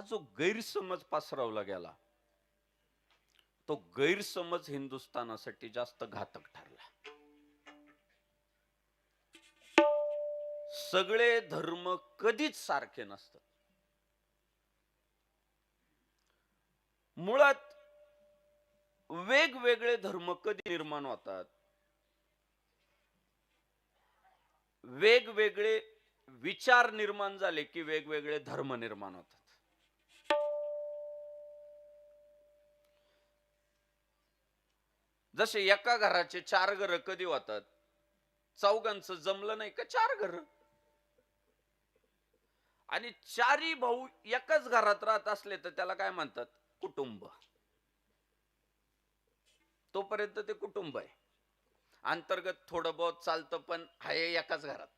हा जो गैरसमज पसरवला गेला, तो गैरसमज हिंदुस्थानासाठी जास्त घातक ठरला. सगळे धर्म कधीच सारखे नसतात. मुळात वेगवेगळे धर्म कधी निर्माण होतात, वेगवेगळे विचार निर्माण झाले की वेगवेगळे धर्म निर्माण होतात. जसे एका घराचे 4 घर कधी होतात, चौघांचं जमलं नाही का 4 घर, आणि चारही भाऊ एकाच घरात राहत असले तर त्याला काय म्हणतात, कुटुंब. तोपर्यंत ते कुटुंब आहे. अंतर्गत थोडं बहुत चालतं पण आहे एकाच घरात.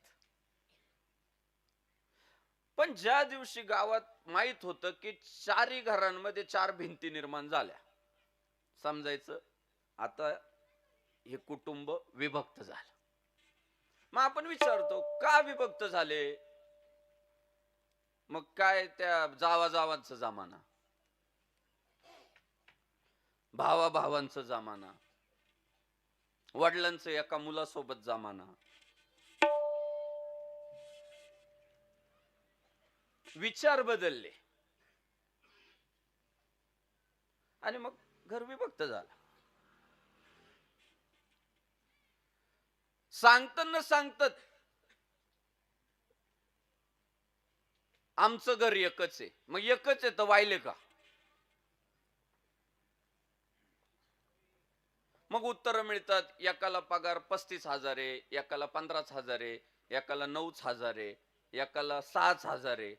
पण ज्या दिवशी गावात माहित होतं की 4ही घरांमध्ये 4 भिंती निर्माण झाल्या, समजायचं आता हे कुटुंब विभक्त झालं. मग आपण विचारतो का विभक्त झाले? मग काय त्या जावाजावांचा जमाना, भावा भावांचा जमाना, वडिलांचं एका मुलासोबत जमाना, विचार बदलले आणि मग घर विभक्त झालं. सांगताना सांगतात आमचं घर एकच आहे, मग एकच आहे तर वाहिले का? मग उत्तर मिळतात, एकाला पगार 35,000 आहे, एकाला 15,000 आहे, एकाला 9,000 आहे, एकाला 6,000 आहे.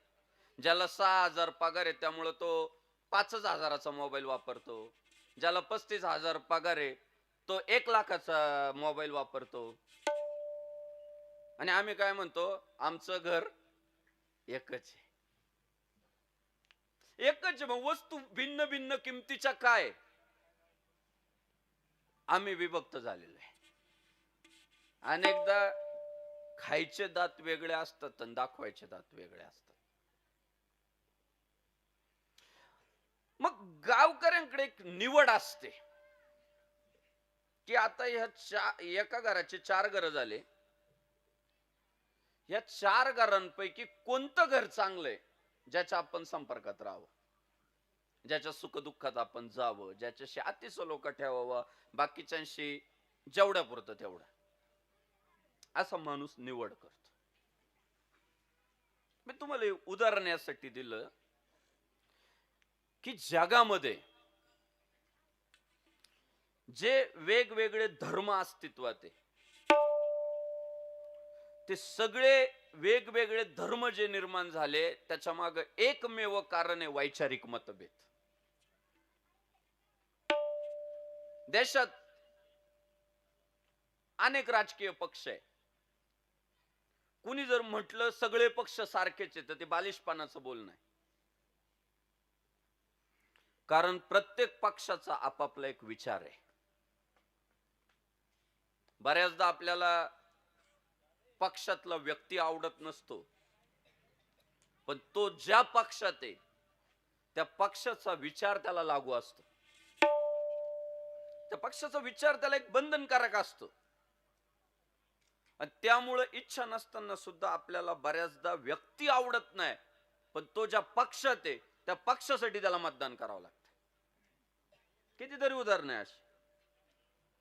ज्याला 6,000 पगार आहे त्यामुळे तो 5,000चा मोबाईल वापरतो. ज्याला 35,000 पगार आहे तो 1,00,000चा मोबाईल वापरतो. आणि आम्ही काय म्हणतो, आमचं घर एकच आहे. एकच आहे, मग वस्तू भिन्न भिन्न किमतीच्या काय? आम्ही विभक्त झालेलो आहे. अनेकदा खायचे दात वेगळे असतात आणि दाखवायचे दात वेगळे असतात. मग गावकऱ्यांकडे एक निवड असते की आता ह्या एका घराचे 4 घर झाले, या 4 घरांपैकी कोणतं घर चांगलंय, ज्याच्या आपण संपर्कात राहावं, ज्याच्या सुखदुःखात आपण जावं, ज्याच्याशी अतिसलोखा ठेवावा, बाकीच्यांशी जेवढ्या पुरतं तेवढं, असा माणूस निवड करतो. मी तुम्हाला उदाहरण यासाठी दिलं की जगामध्ये जे वेगवेगळे धर्म अस्तित्वात आहे, ते सगळे वेगवेगळे धर्म जे निर्माण झाले त्याच्या मागे एकमेव कारण आहे, वैचारिक मतभेद. देशात अनेक राजकीय पक्ष आहे. कुणी जर म्हटलं सगळे पक्ष सारखेच आहेत तर ते बालिशपणाचं बोलणं आहे. कारण प्रत्येक पक्षाचा आपापला एक विचार आहे. बऱ्याचदा आपल्याला पक्षातला व्यक्ती आवडत नसतो, पण तो ज्या पक्षात आहे त्या पक्षाचा विचार त्याला लागू असतो. त्या पक्षाचा विचार त्याला एक बंधनकारक असतो. आणि त्यामुळे इच्छा नसताना सुद्धा आपल्याला बऱ्याचदा व्यक्ती आवडत नाही, पण तो ज्या पक्षात आहे त्या पक्षासाठी त्याला मतदान करावं लागतं. कितीतरी उदाहरणं आहे अशी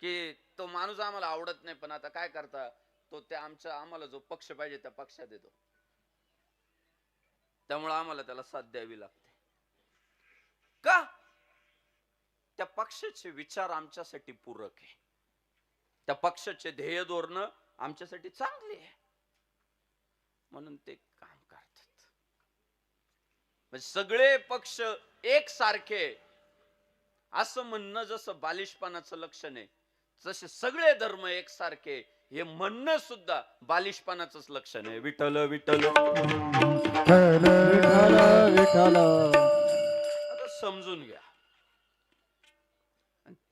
की तो माणूस आम्हाला आवडत नाही, पण आता काय करता, तो त्या आम्हाला जो पक्ष पाहिजे त्या पक्षात येतो, त्यामुळे आम्हाला त्याला साथ द्यावी लागते. का? त्या पक्षाचे विचार आमच्यासाठी पूरक आहे, त्या पक्षाचे ध्येय धोरण आमच्यासाठी चांगली आहे, म्हणून ते काम करतात. म्हणजे सगळे पक्ष एक सारखे असं म्हणणं जसं बालिशपणाचं लक्षण आहे, जसे सगळे धर्म एक सारखे हे म्हणणं सुद्धा बालिशपणाचंच लक्षण आहे. विठ्ठल विठ्ठल विठ्ठल विठ्ठल. आता समजून घ्या.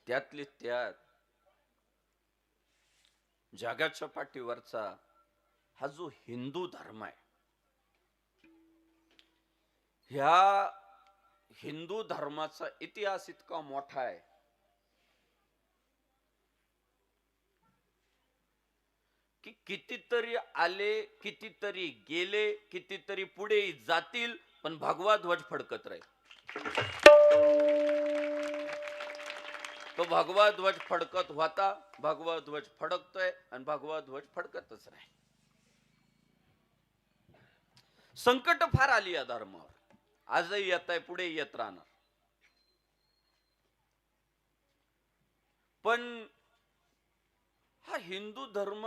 त्यातली त्यात जगाच्या पाठीवरचा हा जो हिंदू धर्म आहे, ह्या हिंदू धर्माचा इतिहास इतका मोठा आहे की कितीतरी आले, कितीतरी गेले, कितीतरी पुढे जातील, पण भगवा ध्वज फडकत राहील. तो भगवा ध्वज फडकत होता, भगवा ध्वज फडकतोय आणि भगवा ध्वज फडकतच राहील. संकट फार आली या धर्मावर, आजही येत आहे, पुढे येत राहणार. पण हा हिंदू धर्म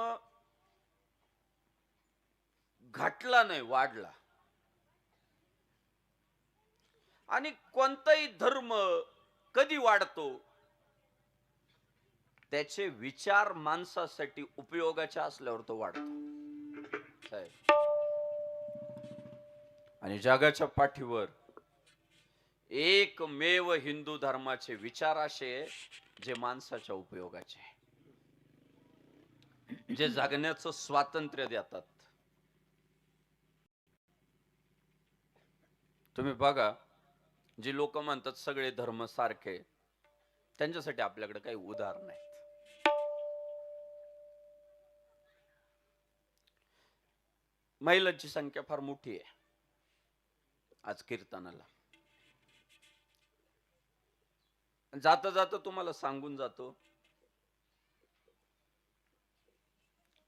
घटला नाही, वाढला. आणि कोणताही धर्म कधी वाढतो, त्याचे विचार माणसासाठी उपयोगाचे असल्यावर तो वाढतो. आणि जगाच्या पाठीवर एकमेव हिंदू धर्माचे विचार असे जे माणसाच्या उपयोगाचे, जे जगण्याचं स्वातंत्र्य देतात. तुम्ही बघा, जी लोक म्हणतात सगळे धर्म सारखे, त्यांच्यासाठी आपल्याकडे काही उदाहरण नाहीत. महिलांची संख्या फार मोठी आहे आज कीर्तनाला. जाता जाता तुम्हाला सांगून जातो,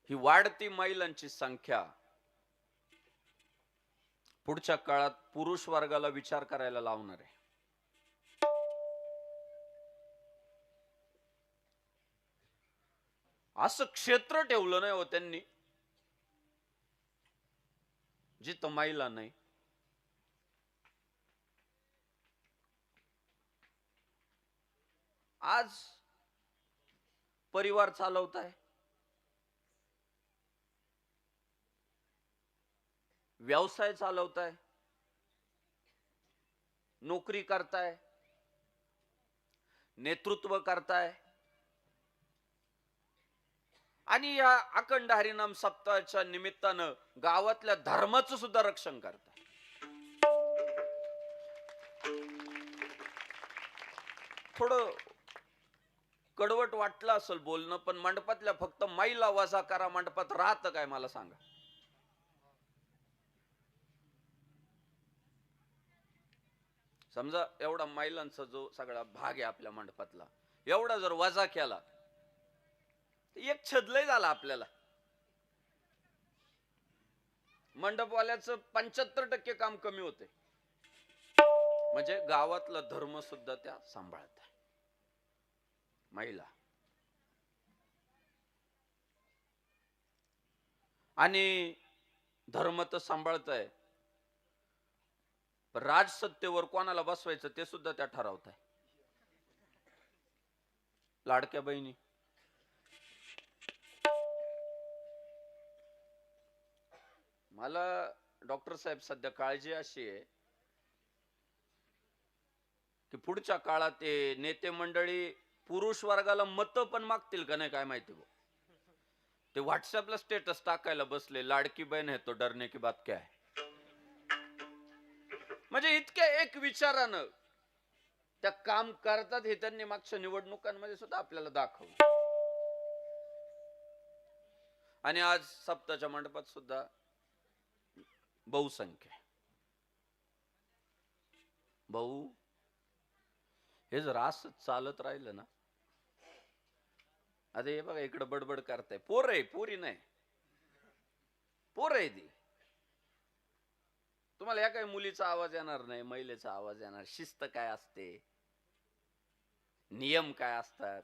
ही वाढती महिलांची संख्या पुढच्या काळात पुरुष वर्गाला विचार करायला लावणार आहे. असं क्षेत्र ठेवलं नाही हो त्यांनी जिथं महिला नाही. आज परिवार चालवताय, व्यवसाय चालवताय, नोकरी करताय, नेतृत्व करताय, आणि या अखंड हरिनाम सप्ताहाच्या निमित्तानं गावातल्या धर्माचं सुद्धा रक्षण करताय. थोडं कडवट वाटलं असेल बोलणं, पण मंडपातल्या फक्त महिला वजा करा, मंडपात राहतं काय मला सांगा. समजा एवढा महिलांचा जो सगळा भाग आहे आपल्या मंडपातला, एवढा जर वजा केला, एक छदलय झाला आपल्याला. मंडपवाल्याचं 75% काम कमी होते. म्हणजे गावातला धर्म सुद्धा त्या सांभाळत आहे महिला. आणि धर्म तर सांभाळत आहे, राजसत्तेवर कोणाला बसवायचं ते सुद्धा त्या ठरवत आहे. लाडक्या बहिणी, मला डॉक्टर साहेब सध्या काळजी अशी आहे की पुढच्या काळात ते नेते मंडळी पुरुष वर्गाला मत पण मागतील का नाही काय माहिती. ते व्हॉट्सअपला स्टेटस टाकायला बसले, लाडकी बहन है तो डरने की बात क्या है. म्हणजे इतक्या एक विचारानं त्या काम करतात, हे त्यांनी मागच्या निवडणुकांमध्ये सुद्धा आपल्याला दाखवलं. आणि आज सप्ताच्या मंडपात सुद्धा बहुसंख्या. भाऊ, हे जर असंच चालत राहिलं ना, आता हे बघा इकडे बडबड करताय, पोर आहे, पोरी नाही, पोर आहे ती. तुम्हाला या काही मुलीचा आवाज येणार नाही, महिलेचा आवाज येणार. शिस्त काय असते, नियम काय असतात,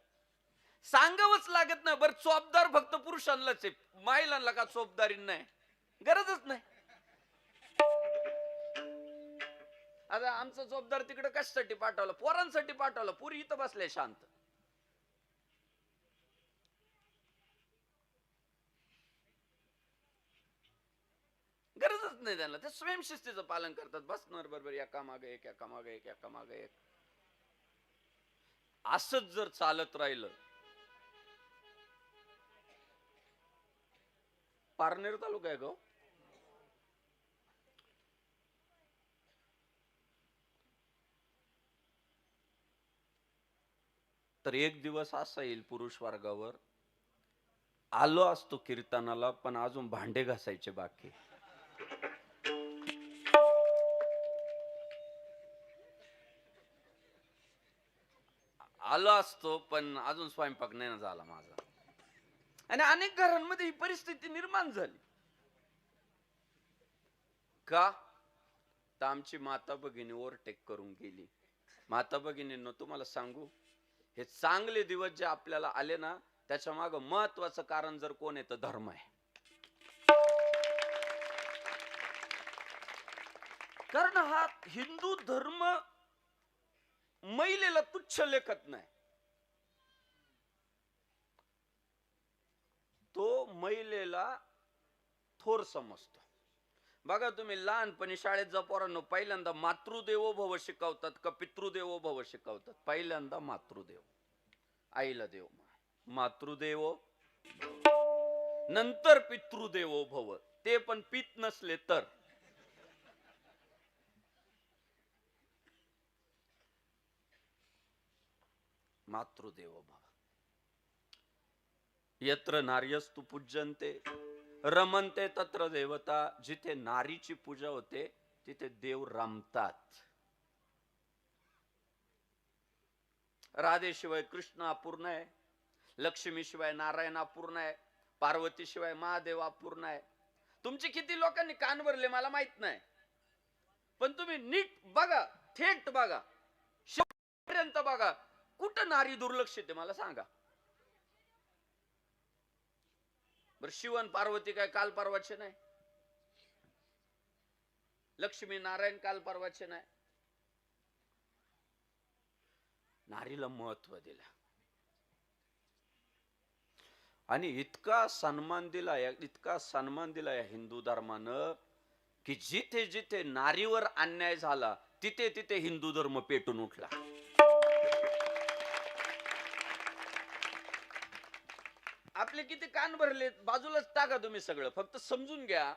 सांगावंच लागत नाही. बरं, चोपदार फक्त पुरुषांनाच आहे, महिलांना का चोपदारी नाही, गरजच नाही. आता आमचा चोपदार तिकडे कशासाठी पाठवला, पोरांसाठी पाठवला, पुरी इथं बसले शांत. गरजच नाही त्यांना, ते स्वयंशिस्तीचं पालन करतात. बसणार बरोबर एका मागे एक, एका मागे एक, एका मागे एक. असंच जर चालत राहिलं, पारनेर तालुका आहे गो, तर एक दिवस असा येईल पुरुष वर्गावर, आलो असतो कीर्तनाला पण अजून भांडे घासायचे बाकी. आलो असतो पण अजून स्वयंपाक नाही ना झाला माझा. आणि अनेक घरांमध्ये ही परिस्थिती निर्माण झाली. का? तर आमची माता भगिनी ओव्हरटेक करून गेली. माता भगिनींनो, तुम्हाला सांगू, हे चांगले दिवस जे आपल्याला आले ना, त्याच्या माग महत्वाचं कारण जर कोण आहे तर धर्म आहे. कारण हा हिंदू धर्म महिलेला तुच्छ लेखत नाही. तो महिलेला थोर समजतो. बघा तुम्ही लहानपणी शाळेत जा पोरांनो, पहिल्यांदा मातृदेवो भव शिकवतात का पितृदेवो भव शिकवतात? पहिल्यांदा मातृदेव, आईला देव, मातृदेवो, नंतर पितृदेवो भव, ते पण पित नसले तर. मातृदेवो भव. यत्र नार्यस्तु पूज्यन्ते रमन्ते तत्र देवता. जिथे नारीची पूजा होते तिथे देव रमतात. राधेशिवाय कृष्ण अपूर्ण आहे, लक्ष्मीशिवाय नारायण अपूर्ण आहे, पार्वतीशिवाय महादेव अपूर्ण आहे. तुमचे किती लोकांनी कान भरले मला माहित नाही, पण तुम्ही नीट बघा, थेट बघा, शेवटपर्यंत बघा, कुठं नारी दुर्लक्षित आहे मला सांगा बरं. शिवन पार्वती काय काल परवाचे नाही, लक्ष्मी नारायण काल परवाचे नाही. नारीला महत्व दिलं आणि इतका सन्मान दिला, इतका सन्मान दिला या हिंदू धर्मानं, की जिथे जिथे नारीवर अन्याय झाला तिथे तिथे हिंदू धर्म पेटून उठला. आपले किती कान भरले बाजूलाच टाका तुम्ही सगळं, फक्त समजून घ्या.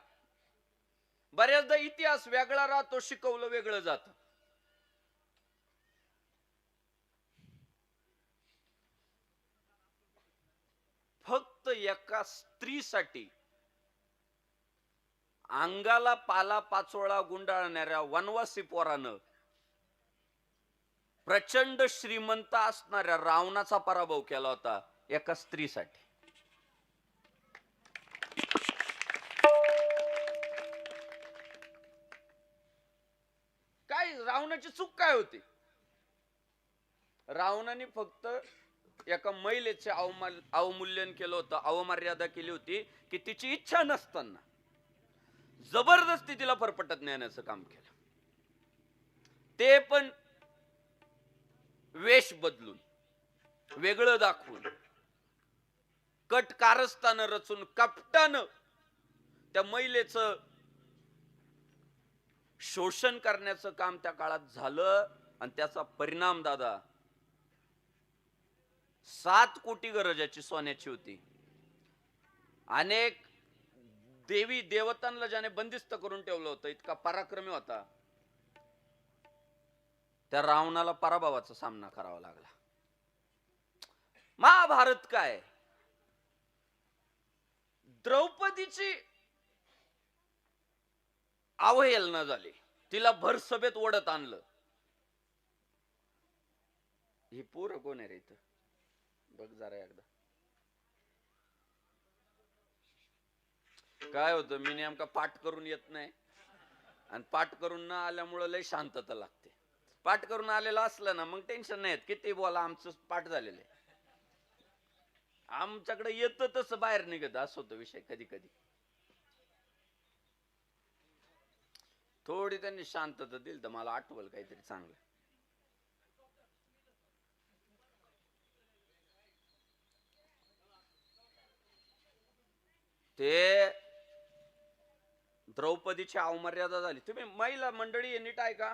बऱ्याचदा इतिहास वेगळा राहतो, शिकवलं वेगळं जात. फक्त एका स्त्रीसाठी अंगाला पाला पाचोळा गुंडाळणाऱ्या वनवासी पोरानं प्रचंड श्रीमंत असणाऱ्या रावणाचा पराभव केला होता एका स्त्रीसाठी. काय रावणाची चूक काय होती? रावणाने फक्त एका महिलेचे अवमूल्यन केलं होतं, अवमर्यादा केली होती, की तिची इच्छा नसताना जबरदस्ती तिला फरफटत नेण्याचं काम केलं. ते पण वेश बदलून, वेगळं दाखवून, कट कारस्थानं रचून, कपटानं त्या महिलेचं शोषण करण्याचं काम त्या काळात झालं. आणि त्याचा परिणाम दादा, 7 कोटी गरजाची सोन्याची होती. अनेक देवी देवतांना ज्याने बंदिस्त करून ठेवलं होतं, इतका पराक्रमी होता, त्या रावणाला पराभवाचा सामना करावा लागला. महाभारत काय, द्रौपदीची अवहेलना झाली, तिला भर सभेत ओढत आणलं. ही पोरं कोण आहे रे इथं, बघ जरा एकदा. काय होतं, मी नेमका पाठ करून येत नाही, आणि पाठ करून न आल्यामुळं लय शांतता लागते. पाठ करून आलेलं असलं ना मग टेन्शन नाही, किती बोला, आमचं पाठ झालेलं आहे. आमच्याकडे येतं तसं बाहेर निघत, असं होतं विषय कधी कधी. थोडी त्यांनी शांतता दिली तर मला आठवल काहीतरी चांगलं. ते द्रौपदीची अवमर्यादा झाली. तुम्ही महिला मंडळी नीट आहे का,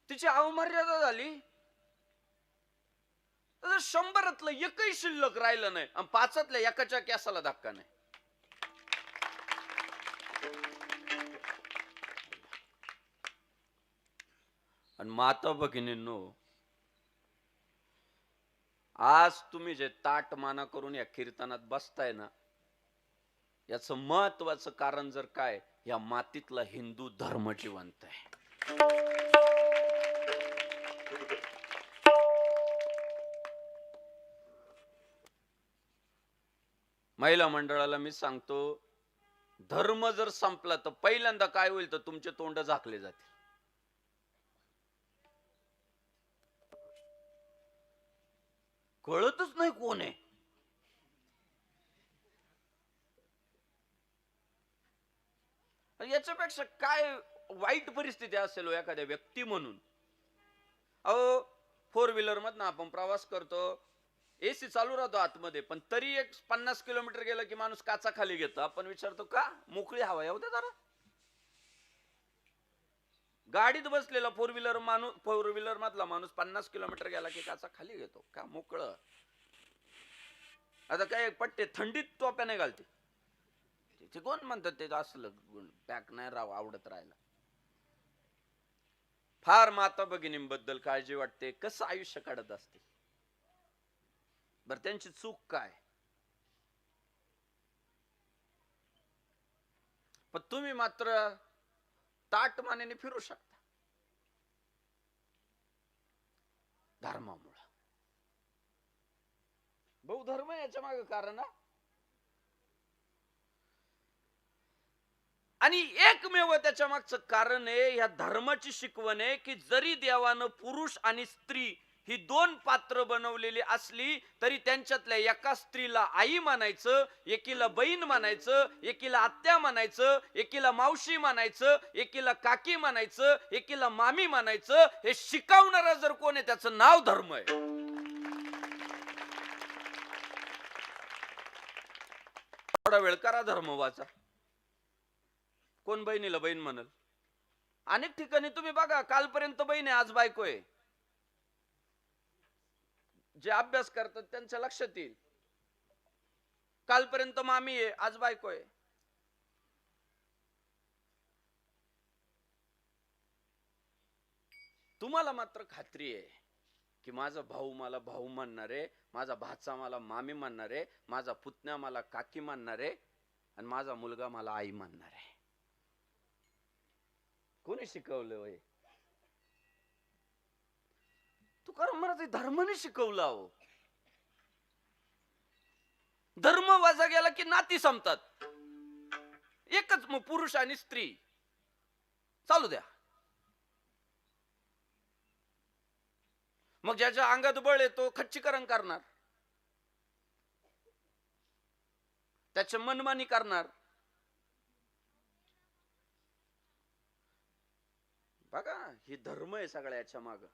तिची अवमर्यादा झाली, 100तलं एकही शिल्लक राहिलं नाही, आणि 5तल्या एकाच्या केसाला धक्का नाही. आणि माता भगिनींनो, आज तुम्ही जे ताट माना करून या कीर्तनात बसताय ना, याचं महत्वाचं कारण जर काय, या मातीतला हिंदू धर्म जिवंत आहे. महिला मंडळाला मी सांगतो, धर्म जर संपला तर पहिल्यांदा काय होईल, तर तुमचे तोंड झाकले जातील. कळतच नाही कोण आहे. याच्यापेक्षा काय वाईट परिस्थिती असेल एखाद्या व्यक्ती म्हणून. अहो, 4 व्हीलर मधनं आपण प्रवास करतो, एसी चालू राहतो आतमध्ये, पण तरी एक 50 किलोमीटर गेलं की माणूस काचा खाली घेतो. आपण विचारतो का, मोकळी हवा येऊ दे जरा. गाडीत बसलेला 4 व्हीलर मधला माणूस 50 किलोमीटर गेला की काचा खाली घेतो का, मोकळं. आता काय पट्टे थंडीत टोप्या नाही घालते, ते कोण म्हणतात ते असलं पॅक नाही राव आवडत राहायला. फार माता भगिनींबद्दल काळजी वाटते, कसं आयुष्य काढत असते. बरं, त्यांची चूक काय. पण तुम्ही मात्र ताट मानेने फिरू शकता धर्मामुळं. बहुधर्म याच्या मागे कारण. आणि एकमेव त्याच्या मागचं कारण आहे, या धर्माची शिकवण आहे की जरी देवानं पुरुष आणि स्त्री ही 2 पात्र बनवलेली असली, तरी त्यांच्यातल्या एका स्त्रीला आई मानायचं, एकीला बहीण मानायचं, एकीला आत्या मानायचं, एकीला मावशी मानायचं, एकीला काकी मानायचं, एकीला मामी मानायचं. हे शिकवणारा जर कोण आहे, त्याचं नाव धर्म आहे. थोडा वेळ करा धर्म वाचा, कोण बहिणीला बहीण म्हणल. अनेक ठिकाणी तुम्ही बघा, कालपर्यंत बहीण आहे आज बायको आहे. जे अभ्यास करतात त्यांच्या लक्षात येईल, कालपर्यंत मामी आहे आज बायको आहे. तुम्हाला मात्र खात्री आहे की माझा भाऊ मला भाऊ म्हणणार आहे, माझा भाचा मला मामी म्हणणार आहे, माझा पुतण्या मला काकी म्हणणार आहे, आणि माझा मुलगा मला आई म्हणणार आहे. कोणी शिकवलं होय? तुकाराम महाराज धर्माने शिकवलं. हो, धर्म वाजा गेला की नाती संपतात. एकच, मग पुरुष आणि स्त्री चालू द्या. मग ज्याच्या अंगात बळ येतो खच्चीकरण करणार, त्याच्या मनमानी करणार. बघा, ही धर्म आहे सगळ्याच्या माग.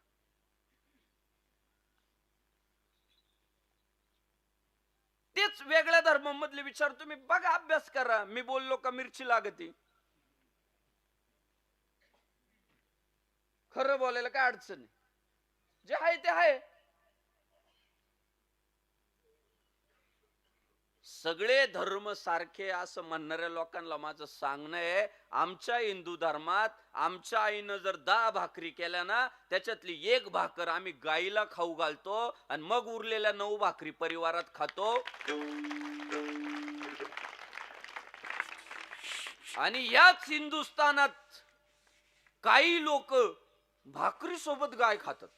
तेच वेगळ्या धर्मामधले विचार तुम्ही बघा, अभ्यास करा. मी बोललो का मिरची लागती, खरं बोलायला काय अडचण आहे, जे आहे ते आहे. सगळे धर्म सारखे असं म्हणणाऱ्या लोकांना माझं सांगणं आहे, आमच्या हिंदू धर्मात आमच्या आईनं जर 10 भाकरी केल्या ना, त्याच्यातली 1 भाकर आम्ही गाईला खाऊ घालतो, आणि मग उरलेल्या 9 भाकरी परिवारात खातो. आणि याच हिंदुस्थानात काही लोक भाकरी सोबत गाय खातात.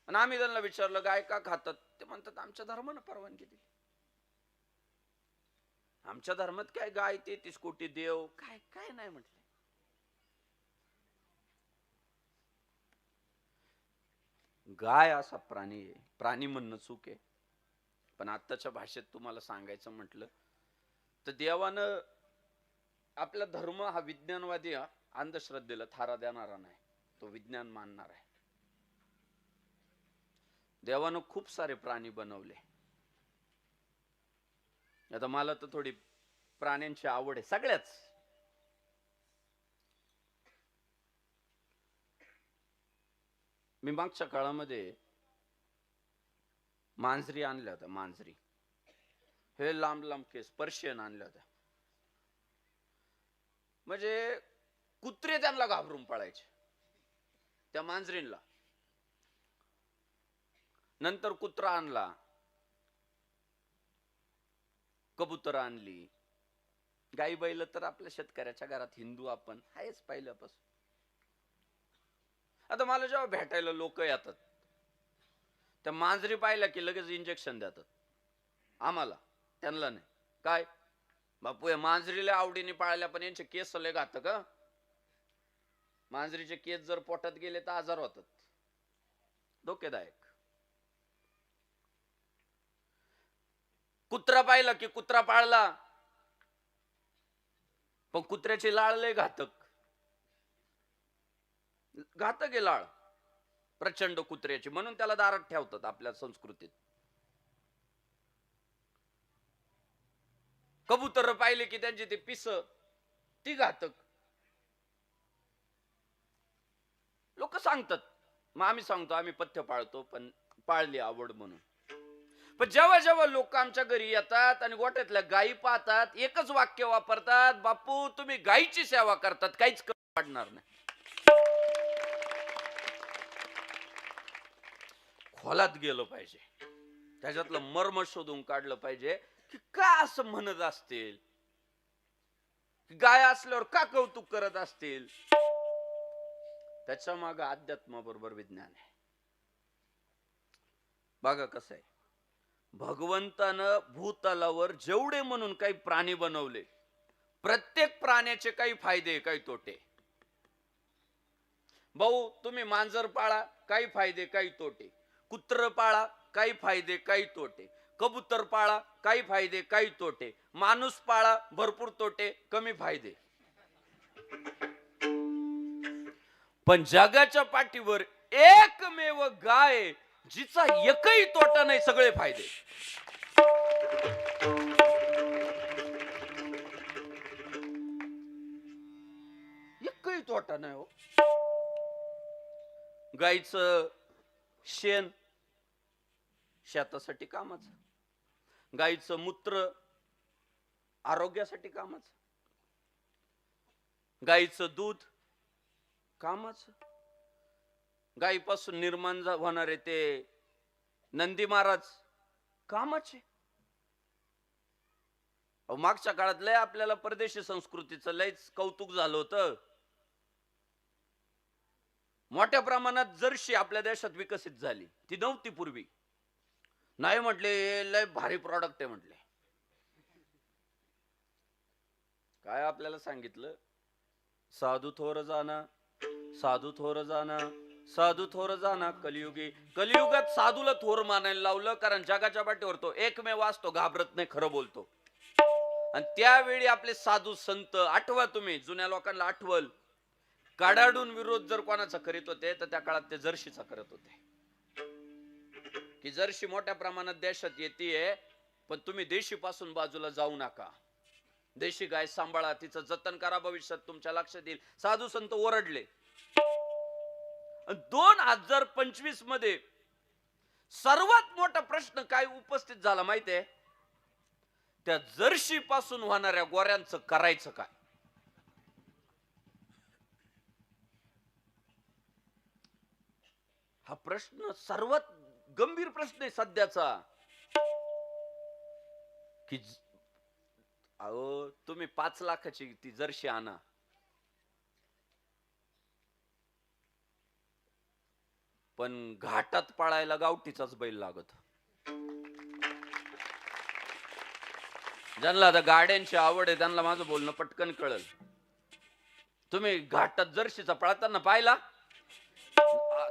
आणि आम्ही त्यांना विचारलं गाय का खातात, ते म्हणतात आमच्या धर्मानं परवानगी दिली. आमच्या धर्मात काय गाय 33 कोटी देव, काय काय नाही म्हटलं. गाय असा प्राणी आहे, प्राणी म्हणणं चूक आहे, पण आत्ताच्या भाषेत तुम्हाला सांगायचं म्हटलं तर देवानं आपला धर्म हा विज्ञानवादी, अंधश्रद्धेला थारा देणारा नाही, तो विज्ञान मानणार आहे. देवानं खूप सारे प्राणी बनवले. आता मला तर थोडी प्राण्यांची आवड आहे, सगळ्याच. मी मागच्या काळामध्ये मांजरी आणल्या होत्या. मांजरी हे लांब लांब केस, पर्शियन आणल्या होत्या. म्हणजे कुत्रे त्यांना घाबरून पळायचे. त्या मांजरींला. नंतर कुत्रा आणला, कबूतर आणली, गाई बैल तर आपल्या शेतकऱ्याच्या घरात हिंदू आपण आहेच पहिल्यापासून. आता मला जेव्हा भेटायला लोक येतात, त्या मांजरी पाहिल्या की लगेच इंजेक्शन देतात आम्हाला, त्यांना नाही. काय बापू, या मांजरीला आवडीने पाळल्या, पण यांचे केस लय घातक. मांजरीचे केस जर पोटात गेले तर आजार होतात, धोकेदायक. कुत्रा पाहिला की कुत्रा पाळला, पण कुत्र्याची लाळ लय घातक. घातक आहे लाळ प्रचंड कुत्र्याची, म्हणून त्याला दारात ठेवतात आपल्या संस्कृतीत. कबूतर पाहिले की त्यांची ते पिस ती घातक. लोक सांगतात, मग आम्ही सांगतो आम्ही पथ्य पाळतो, पण पाळली आवड म्हणून. पण जेव्हा जेव्हा लोक आमच्या घरी येतात आणि गोठ्यातल्या गायी पाहतात, एकच वाक्य वापरतात, बापू तुम्ही गायीची सेवा करतात, काहीच पडणार नाही. खोलात गेलो पाहिजे, त्याच्यातलं मर्म शोधून काढलं पाहिजे की का असं म्हणत असतील, गाय असल्यावर का कौतुक करत असतील. त्याच्या मागे अध्यात्माबरोबर विज्ञान आहे. बघा कसं आहे, भगवंतानं भूतलावर जेवढे म्हणून काही प्राणी बनवले, प्रत्येक प्राण्याचे काही फायदे काही तोटे. भाऊ तुम्ही मांजर पाळा, काही फायदे काही तोटे. कुत्र पाळा, काही फायदे काही तोटे. कबूतर पाळा, काही फायदे काही तोटे. माणूस पाळा, भरपूर तोटे कमी फायदे. पण जगाच्या पाठीवर एकमेव गाय जिचा एकही तोटा नाही, सगळे फायदे. एकही तोटा नाही हो. गाईचं शेण शेतासाठी कामाचं, गाईचं मूत्र आरोग्यासाठी कामाचं, गाईचं दूध कामाचं, गाईपासून निर्माण होणारे ते नंदी महाराज कामाचे. मागच्या काळात लय आपल्याला परदेशी संस्कृतीचं लयच कौतुक झालं होतं. मोठ्या प्रमाणात जर्सी आपल्या देशात विकसित झाली, ती नव्हती पूर्वी. नाही म्हटले लय भारी प्रॉडक्ट आहे म्हटले. काय आपल्याला सांगितलं, साधू थोर जाना, साधू थोर जाना, साधू थोर जाना कलियुगी. कलियुगात साधूला थोर मानायला लावलं, कारण जगाच्या पाठीवर तो एकमेव असतो, घाबरत नाही, खरं बोलतो. आणि त्यावेळी आपले साधू संत, आठवा तुम्ही, जुन्या लोकांना आठवल, काडाडून विरोध जर कोणाचा करीत होते तर त्या काळात ते जर्शीचा करत होते, की जर्शी मोठ्या प्रमाणात देशात येते, पण तुम्ही देशी पासून बाजूला जाऊ नका, देशी गाय सांभाळा, तिचं जतन करा, भविष्यात तुमच्या लक्षात येईल. साधू संत ओरडले. 2025 मध्ये सर्वात मोठा प्रश्न काय उपस्थित झाला माहितीये, त्या जर्शी पासून होणाऱ्या गोऱ्यांचं करायचं काय. हा प्रश्न सर्वात गंभीर प्रश्न आहे सध्याचा. की अहो तुम्ही 5 लाखाची ती जर्शी आणा, पण घाटात पळायला गावठीचाच बैल लागत. ज्यांना आता गाड्यांची आवड आहे त्यांना माझं बोलणं पटकन कळल. तुम्ही घाटात जर्शीचा पळताना पाहिला,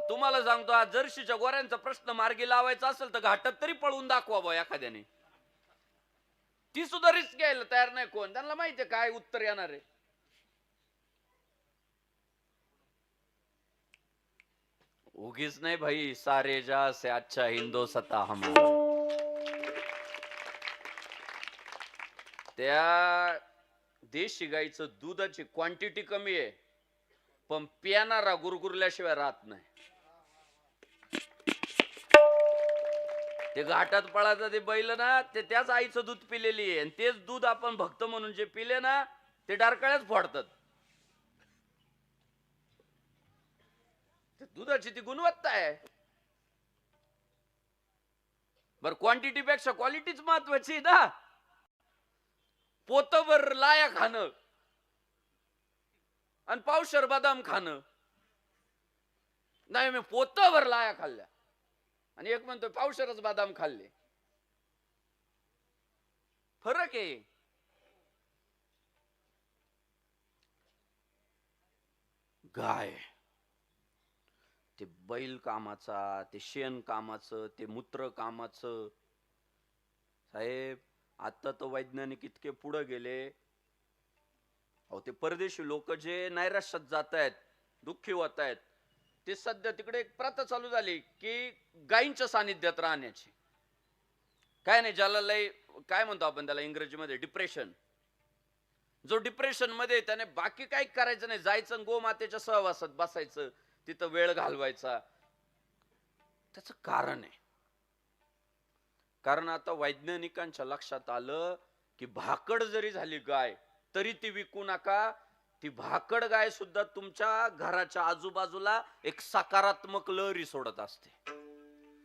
तुम्हाला सांगतो, हा जर्शीच्या गोऱ्यांचा प्रश्न मार्गी लावायचा असेल तर घाटात तरी पळून दाखवा बा एखाद्याने. ती सुद्धा रिस्क घ्यायला तयार नाही कोण, त्यांना माहितीये काय उत्तर येणार आहे. उगीच नाही भाई, सारे जा से अच्छा हिंदोसता हमारा. त्या देशी गाईचं दुधाची क्वांटिटी कमी आहे, पण पिणारा गुरगुरल्याशिवाय राहत नाही. ते घाटात पळाचं ते बैल ना, ते त्याच आईचं दूध पिलेली आहे, आणि तेच दूध आपण भक्त म्हणून जे पिले ना, ते डारकाळ्याच फोडतात. दुधाची ती गुणवत्ता आहे. बर क्वांटिटी पेक्षा क्वालिटीच महत्वाची ना. पोतभर लाया खाणं आणि पावशर बदाम खाणं. नाही, मी पोतभर लाया खाल्ल्या आणि एक म्हणतो पावशरच बदाम खाल्ले. फरक आहे. गाय ते बैल कामाचा, ते शेण कामाचं, ते मूत्र कामाचं. साहेब आता तर वैज्ञानिक इतके पुढे गेले. अहो ते परदेशी लोक जे नैराश्यात जात आहेत, दुःखी होत आहेत, ते सध्या तिकडे एक प्रथा चालू झाली की गायींच्या सानिध्यात राहण्याची. काय नाही, ज्याला लय काय म्हणतो आपण त्याला इंग्रजीमध्ये डिप्रेशन. जो डिप्रेशन मध्ये त्याने बाकी काही करायचं नाही, जायचं गोमातेच्या सहवासात बसायचं, तिथं वेळ घालवायचा. त्याचं कारण आहे. कारण आता वैज्ञानिकांच्या लक्षात आलं की भाकड जरी झाली गाय तरी ती विकू नका. ती भाकड गाय सुद्धा तुमच्या घराच्या आजूबाजूला एक सकारात्मक लहरी सोडत असते,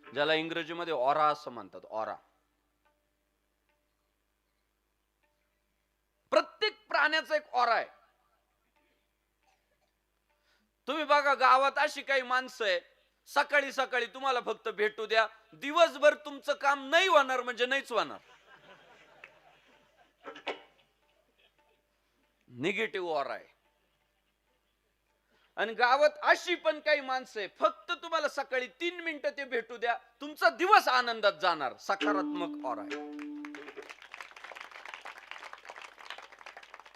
ज्याला इंग्रजीमध्ये ऑरा असं म्हणतात. ऑरा. प्रत्येक प्राण्याचा एक ऑरा आहे. तुम्ही बघा गावात अशी काही माणसं आहे, सकाळी सकाळी तुम्हाला फक्त भेटू द्या, दिवसभर तुमचं काम नाही होणार म्हणजे नाहीच होणार. निगेटिव्ह ऑरा आहे. आणि गावात अशी पण काही माणसं आहे, फक्त तुम्हाला सकाळी 3 मिनिटं ते भेटू द्या, तुमचा दिवस आनंदात जाणार. सकारात्मक ऑरा आहे.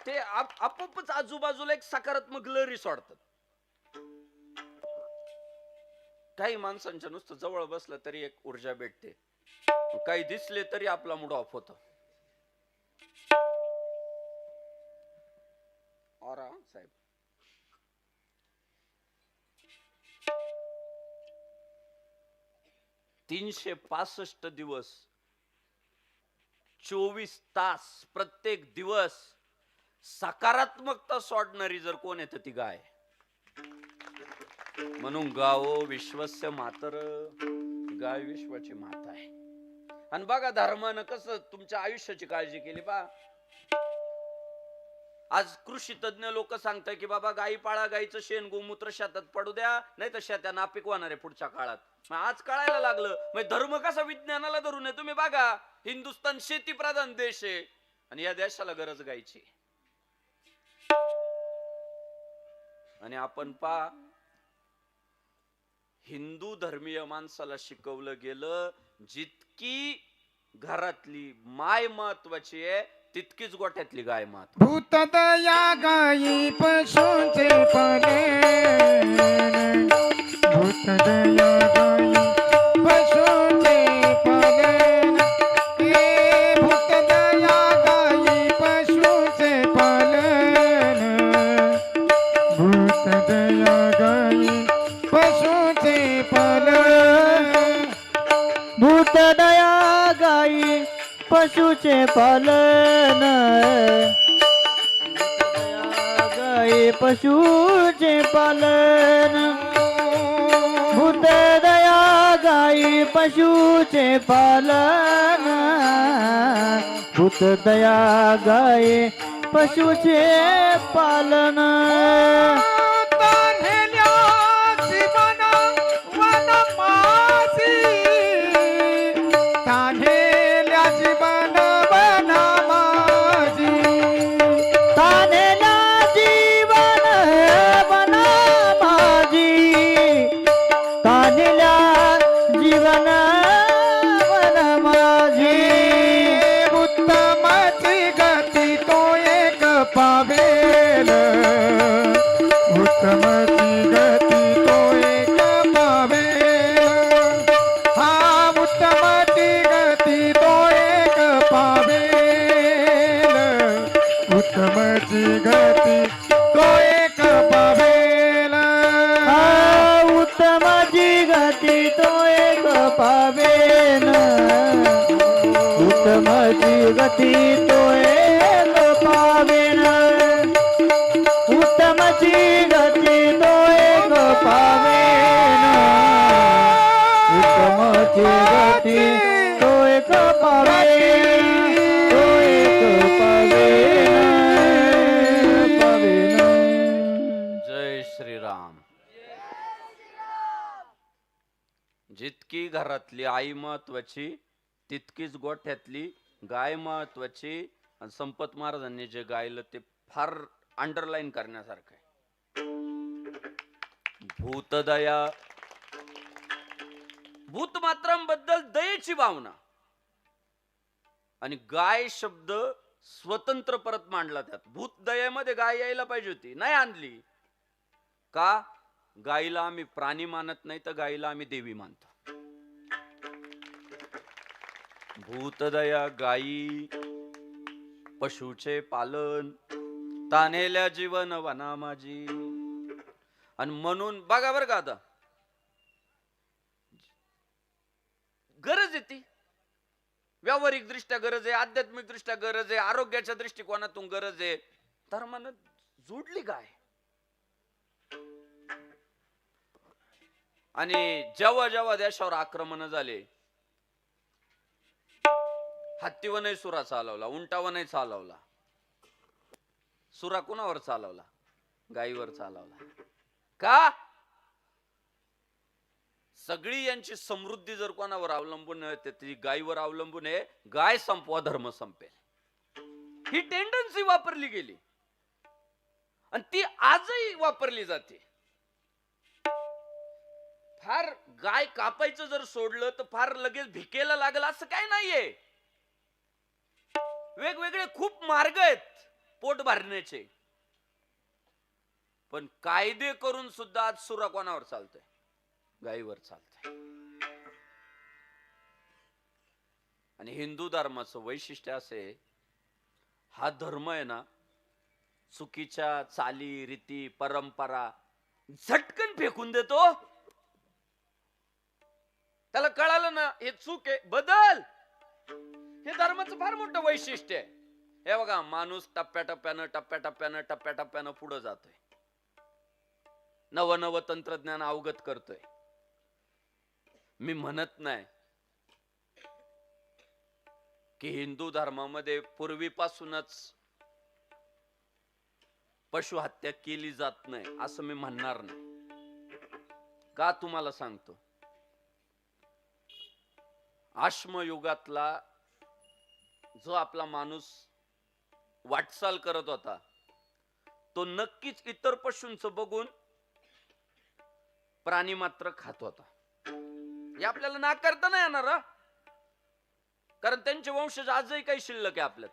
ते आपोआपच आजूबाजूला एक सकारात्मक लहरी सोडतात. काही माणसांच्या नुसतं जवळ बसलं तरी एक ऊर्जा भेटते, काही दिसले तरी आपला मूड ऑफ होतो. ऑरा साहेब. $365 दिवस, 24 तास, प्रत्येक दिवस सकारात्मकता सोडणारी जर कोण आहे तर ती गाय. म्हणून गावो विश्वस्य मातर, गाय विश्वाची माता आहे. आणि बघा धर्मानं कसं तुमच्या आयुष्याची काळजी केली पा. आज कृषी तज्ञ लोक सांगतात की बाबा गायी पाळा, गायीचं शेण गोमूत्र शेतात पडू द्या, नाही तर शेत्या नापीक होणार आहे पुढच्या काळात. मग आज कळायला लागलं मग धर्म कसा विज्ञानाला धरून आहे. तुम्ही बघा हिंदुस्थान शेती प्रधान देश आहे आणि या देशाला गरज गायची. आणि आपण पा हिंदू धर्मीय माणसाला शिकवलं गेलं जितकी घरातली माय महत्वाची आहे तितकीच गोठ्यातली गाय महत्वाची. भूतदया गायी पशुंचे पालन, भूतदया गायी पशुंचे पालन, हे भूतदया गायी पशुंचे पालन, भूतदया गायी पशुंचे पालन, भूतदया गायी पशुचे पालन, गायी पशुचे पालन, भूतदया गायी पशुचे पालन, भूतदया गायी पशुचे पालन. उत्तमाची गती तो एक पावेल, जितकी घरातली आई महत्वाची तितकीच गोठ्यातली गाय महत्वाची. आणि संपत महाराजांनी जे गायलं ते फार अंडरलाईन करण्यासारखं आहे. भूतदया, भूतमात्रांबद्दल दयेची भावना. आणि गाय शब्द स्वतंत्र परत मांडला त्यात. भूत दयेमध्ये गाय यायला पाहिजे होती, नाही आणली. का? गायीला आम्ही प्राणी मानत नाही, तर गायीला आम्ही देवी मानतो. भूतदया गायी, पशुचे पालन, तानेल्या जीवन वना माझी. आणि म्हणून बघा बरं का, आता गरज आहे ती, व्यावहारिक दृष्ट्या गरज आहे, आध्यात्मिक दृष्ट्या गरज आहे, आरोग्याच्या दृष्टिकोनातून गरज आहे. धर्मानं जोडली गाय. आणि जेव्हा जेव्हा देशावर आक्रमण झाले, हत्तीवनही सुरा चालवला, उंटावनही चालवला. सुरा कुणावर चालवला? गायीवर चालवला. का? सगळी यांची समृद्धी जर कोणावर अवलंबून आहे, तर ती गायीवर अवलंबून आहे. गाय संपवा, धर्म संपेल. ही टेंडन्सी वापरली गेली आणि ती आजही वापरली जाते. फार गाय कापायचं जर सोडलं तर फार लगेच भिकेला लागलं असं काय नाहीये. वेगवेगळे खूप मार्ग आहेत पोट भरण्याचे. पण कायदे करून सुद्धा आज सुरा कोणावर चालतोय? गायीवर चालतोय. आणि हिंदू धर्माचं वैशिष्ट्य असे, हा धर्म आहे ना, चुकीच्या चाली रीती परंपरा झटकन फेकून देतो. त्याला कळालं ना हे चूक आहे, बदल. हे धर्माचं फार मोठं वैशिष्ट्य आहे. हे बघा, माणूस टप्प्याटप्प्यानं पुढे जातोय, नव तंत्रज्ञान अवगत करतोय. मी म्हणत नाही की हिंदू धर्मामध्ये पूर्वीपासूनच पशु हत्या केली जात नाही असं मी म्हणणार नाही. का तुम्हाला सांगतो, अश्मयुगातला जो आपला माणूस वाटचाल करत होता, तो नक्कीच इतर पशूंचं बघून प्राणी मात्र खात होता. हे आपल्याला नाकारता नाही येणार, कारण त्यांचे वंशज आजही काही शिल्लक आहे आपल्यात.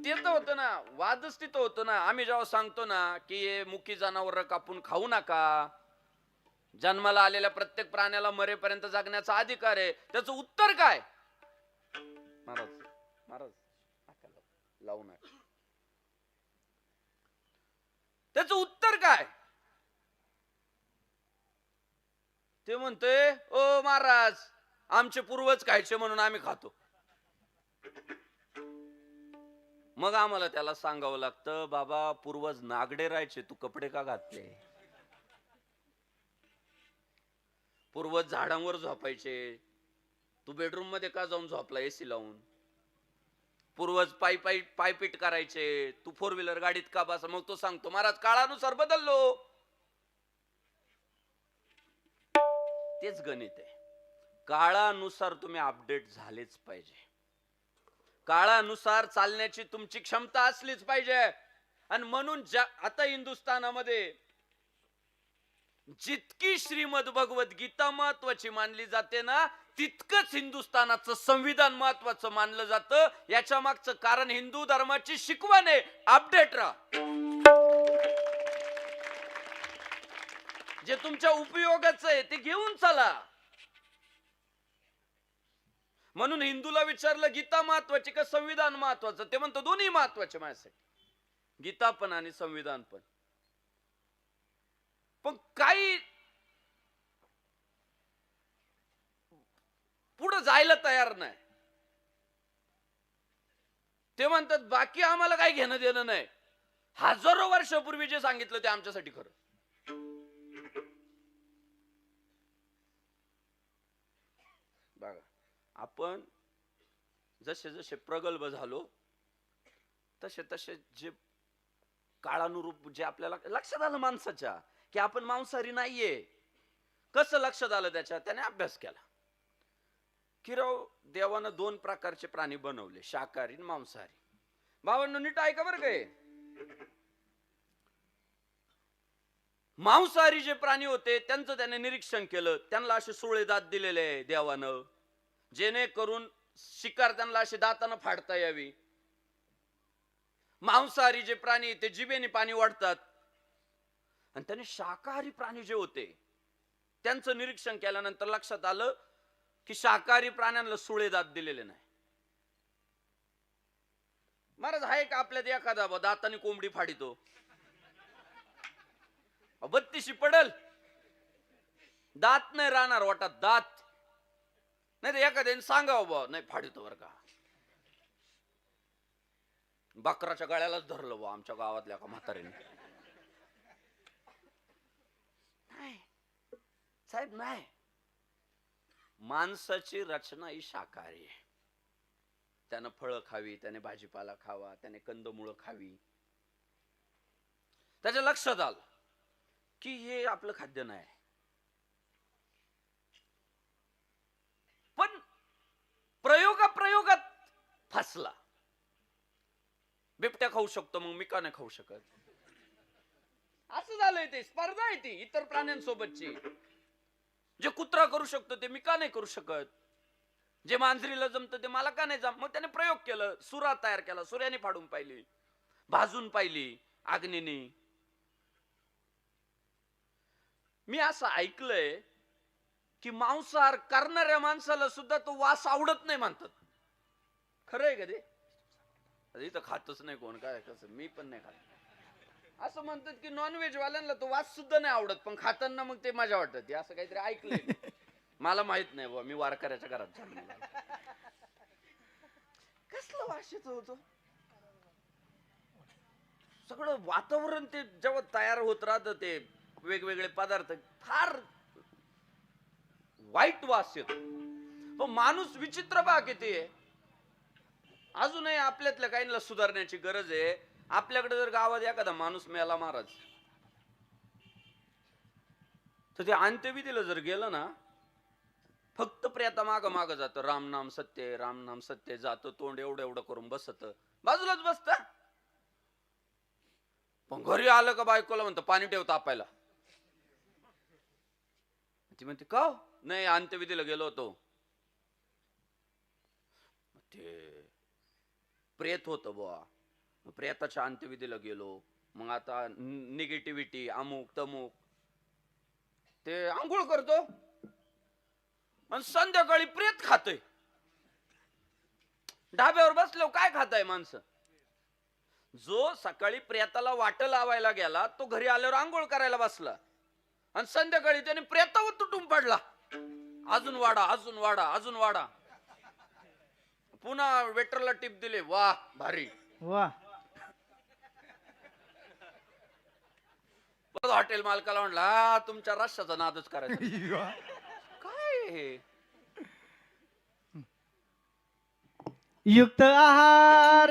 तेच होतं ना, वादच तिथं होतं ना. आम्ही जेव्हा सांगतो ना की हे मुकी जनावर कापून खाऊ नका, जन्माला आलेल्या प्रत्येक प्राण्याला मरेपर्यंत जगण्याचा अधिकार आहे, त्याचं उत्तर काय? महाराज महाराज लावू नका. त्याचं उत्तर काय? ते म्हणतोय, ओ महाराज, आमचे पूर्वज खायचे म्हणून आम्ही खातो. मग आम्हाला त्याला सांगावं लागतं, बाबा पूर्वज नागडे राहायचे, तू कपडे का घातले? पूर्वज झाडांवर झोपायचे, तू बेडरूम मध्ये का जाऊन झोपला एसी लावून? पूर्वज पायपीट करायचे, तू फोर व्हीलर गाडीत का बसा? मग तो सांगतो, महाराज काळानुसार बदललो. तेच गणित आहे. काळानुसार तुम्ही अपडेट झालेच पाहिजे. काळानुसार चालण्याची तुमची क्षमता असलीच पाहिजे. आणि म्हणून आता हिंदुस्थानामध्ये जितकी श्रीमद भगवत गीता महत्वाची मानली जाते ना, तितकंच हिंदुस्थानाचं संविधान महत्वाचं मानलं जातं. याच्या मागचं कारण हिंदू धर्माची शिकवण आहे, अपडेट राहा. जे तुमच्या उपयोगाचं आहे ते घेऊन चला. म्हणून हिंदूला विचारलं, गीता महत्वाची का संविधान महत्वाचं? ते म्हणतो दोन्ही महत्वाचे माझ्यासाठी, गीता पण आणि संविधान पण. पण काही पुढे जायला तयार नाही. ते म्हणतात बाकी आम्हाला काही घेणं देणं नाही. हजारो वर्षापूर्वी जे सांगितलं ते आमच्यासाठी खरं. बघा, आपण जसे जसे प्रगल्भ झालो तसे तसे जे काळानुरूप जे आपल्याला लक्षात आलं माणसाच्या, की आपण मांसाहारी नाहीये. कसं लक्षात आलं त्याच्या? त्याने अभ्यास केला की राव देवानं 2 प्रकारचे प्राणी बनवले, शाकाहारी आणि मांसाहारी. भावांनो नीट ऐका बरं काय. मांसाहारी जे प्राणी होते त्यांचं त्याने निरीक्षण केलं. त्यांना असे सुळे दात दिलेले देवानं, जेणेकरून शिकार त्यांना अशी दातानं फाडता यावी. मांसाहारी जे प्राणी ते जिभेने पाणी वाढतात. आणि त्याने शाकाहारी प्राणी जे होते त्यांचं निरीक्षण केल्यानंतर लक्षात आलं की शाकाहारी प्राण्यांना सुळे दात दिलेले नाही. महाराज आहे का आपल्यात एखादा दाताने कोंबडी फाडितो? 32 पडल, दात नाही राहणार वाटत, दात नाही तर एखाद्याने सांगावं बा नाही फाडितो बर का. बकराच्या गळ्यालाच धरलं बा आमच्या गावातल्या का म्हातारीने. नाही साहेब, नाही. माणसाची रचना ही शाकाहारी आहे. त्यानं फळं खावी, त्याने भाजीपाला खावा, त्याने कंदमुळं खावी. त्याच्या लक्षात आलं की हे आपलं खाद्य नाही. पण प्रयोगात फसला. बिबट्या खाऊ शकतो, मग मी का नाही खाऊ शकत? असं झालंय. ते स्पर्धा आहे ती इतर प्राण्यांसोबतची. जे कुत्रा करू शकतो ते मी का नाही करू शकत? जे मांजरीला जमतं ते मला का नाही जम? मग त्याने प्रयोग केलं, सुरा तयार केला, सुऱ्याने फाडून पाहिली, भाजून पाहिली अग्नीने. मी असं ऐकलंय की मांसाहार करणाऱ्या माणसाला सुद्धा तो वास आवडत नाही म्हणतात. खरंय का ते? इथं खातच नाही कोण, काय कसं, मी पण नाही खात. असं म्हणतात की नॉनव्हेज वाल्यांना तो वास सुद्धा नाही आवडत, पण खाताना मग ते मजा वाटत. असं काहीतरी ऐकलंय. मला माहित नाही बुवा, मी वारकऱ्याच्या घरात जन्मला. कसलं वास येत होतो. सगळं वातावरण ते जेव्हा तयार होत राहतं, ते वेगवेगळे पदार्थ, फार वाईट वास येतो. पण माणूस विचित्र बा किती आहे. अजूनही आपल्यातल्या काहींना सुधारण्याची गरज आहे. आपल्याकडे जर गावात एखादा माणूस मेला महाराज, तर ते अंत्यविधीला जर गेलं ना, फक्त प्रेता माग जात, राम नाम सत्य, राम नाम सत्य जातो, तोंड एवढं एवढं करून बसत, बाजूलाच बसत. पण घरी आलं का बायकोला म्हणतं पाणी ठेव तापायला. ती म्हणते का? नाही अंत्यविधीला गेलो होतो. ते प्रेत होत बुवा, प्रेताच्या अंत्यविधीला गेलो, मग आता निगेटिव्हिटी अमुक तमुक, ते आंघोळ करतो आणि संध्याकाळी प्रेत खातोय. ढाब्यावर बसलो काय खाताय माणसं? जो सकाळी प्रेताला वाट लावायला गेला तो घरी आल्यावर आंघोळ करायला बसला आणि संध्याकाळी त्याने प्रेतावर तुटून पडला. अजून वाढा, अजून वाढा, अजून वाढा. पुन्हा वेटरला टिप दिले, वाह भारी, वा. हॉटेल मालकाला म्हणला तुमच्या रश्याचा नादच करायचा. काय हे? युक्त आहार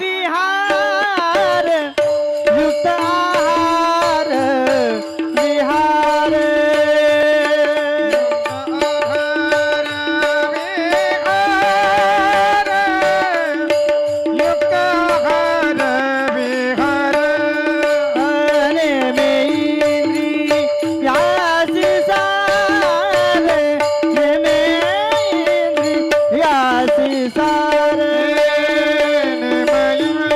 विहार, युक्त आहार विहार, युक्त आहार विहार, अने मेरी यासी सार, ने मेरी यासी सार, ने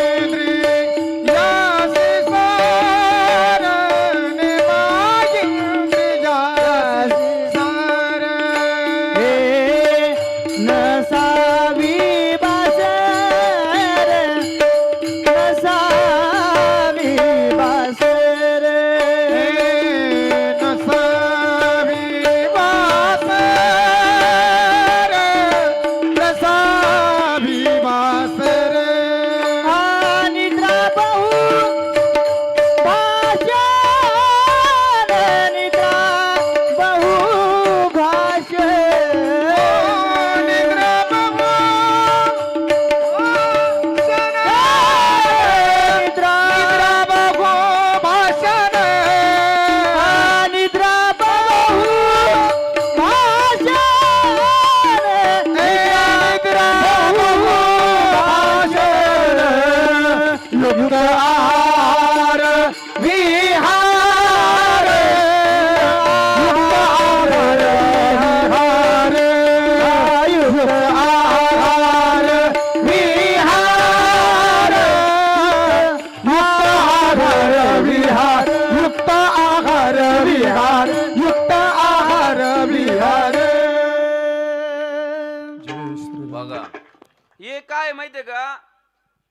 काय माहितीये का,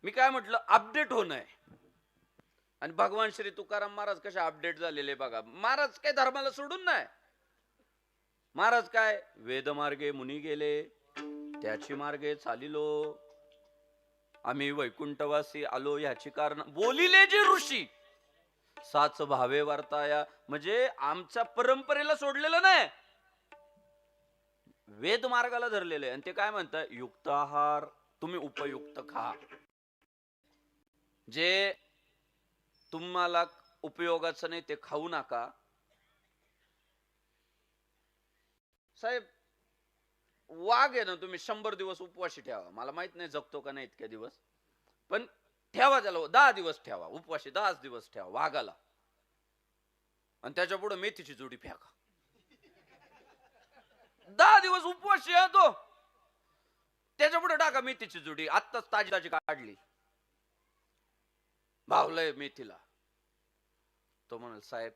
मी काय म्हटलं, अपडेट होणं आहे. आणि भगवान श्री तुकाराम महाराज कसे अपडेट झालेले बघा. महाराज काय धर्माला सोडून नाही. महाराज काय, वेद मार्गे मुनी गेले, त्याची मार्गे चालिलो, आम्ही वैकुंठवासी आलो ह्याची कारण बोलिले जे ऋषी, साच भावे वार्ताया. म्हणजे आमच्या परंपरेला सोडलेलं नाही, वेद मार्गाला धरलेले. आणि ते काय म्हणतात, युक्त आहार, तुम्ही उपयुक्त खा, जे तुम्हाला उपयोगाचं नाही ते खाऊ नका. साहेब, वाघ आहे ना, तुम्ही 100 दिवस उपवाशी ठेवा, मला माहित नाही जगतो का नाही इतक्या दिवस, पण ठेवा त्याला, 10 दिवस ठेवा उपवाशी, 10 दिवस ठेवा वाघाला, आणि त्याच्या पुढे मेथीची जोडी फेका. 10 दिवस उपवाशी आहे तो, त्याच्या पुढे टाका मेथीची जोडी, आत्ताच ताजी ताजी काढली, भावलंय मेथीला. तो म्हणाल, साहेब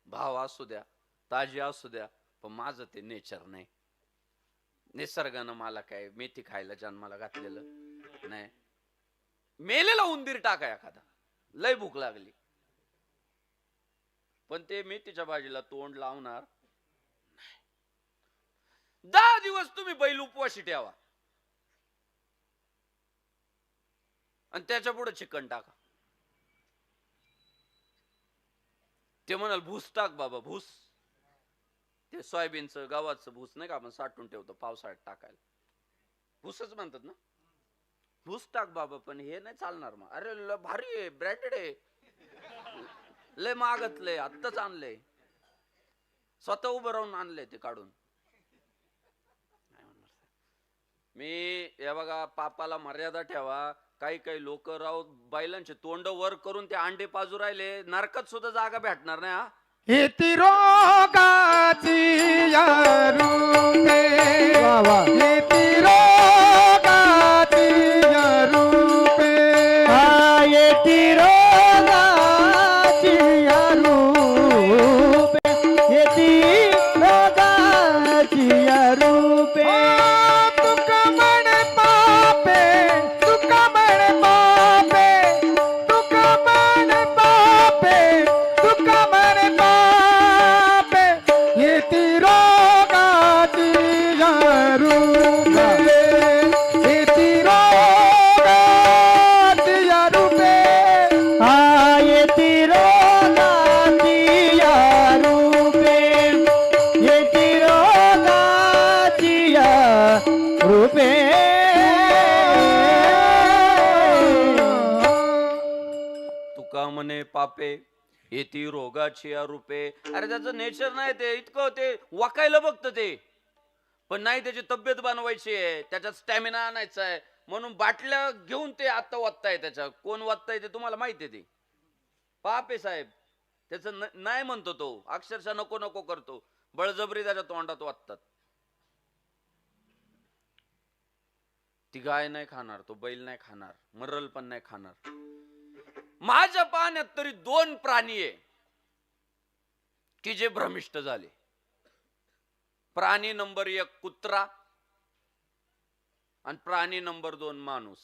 भाव असू द्या, ताजी असू द्या, पण माझं ते नेचर नाही, निसर्गानं मला काय मेथी खायला जन्माला घातलेलं नाही. मेलेला उंदीर टाका एखादा, लय भूक लागली, पण ते मेथीच्या भाजीला तोंड लावणार नाही. 10 दिवस तुम्ही बैल उपवाशी ठेवा, आणि त्याच्या पुढे चिकन टाका. ते म्हणाल, भूस टाक बाबा, भूस, ते सोयाबीनचं गव्हाचं भूस नाही का आपण साठवून ठेवतो पावसाळ्यात टाकायला, भूसच म्हणतात ना, भूस टाक बाबा, पण हे नाही चालणार. मग अरे भारी आहे, ब्रँडेड आहे, लय मागतलंय, आत्ताच आणलंय, स्वतः उभं राहून आणलंय ते काढून. मी हे बघा, पापाला मर्यादा ठेवा. काही काही लोक राव बैलांचे तोंड वर करून ते अंडे पाजू राहिले, नरकात सुद्धा जागा भेटणार नाही. हा, इति रोगाची या रूपे, वा वा. इति रोगाची या रूपे, येती रोगाची या रूपे, येती रोगाची या रूपे. तुका म्हणे पापे, तुका म्हणे पापे, तुका म्हणे पापे, तुका म्हणे पापे, इति रोगाची या रूपे, इति रोगाची या रूपे. येती रोगाची या रूपे, येती रोगाची या रूपे. तुका म्हणे पापे, येती रोगाची या रूपे. अरे त्याचं नेचर नाही ते, इतकं ते वाकायला बघतं ते, पण नाही त्याची तब्येत बनवायची आहे, त्याच्यात स्टॅमिना आणायचा आहे, म्हणून बाटल्या घेऊन ते आता वाचताय. त्याच्या कोण वाचताय ते तुम्हाला माहिती आहे. ते पाप आहे साहेब, त्याचं नाही म्हणतो तो, अक्षरशः नको नको करतो, बळजबरी त्याच्या तोंडात वाचतात. ती गाय नाही खाणार, तो बैल नाही खाणार, मरल पण नाही खाणार. माझ्या पाहण्यात तरी 2 प्राणी आहे की जे भ्रमिष्ट झाले. प्राणी नंबर 1 कुत्रा, आणि प्राणी नंबर 2 माणूस.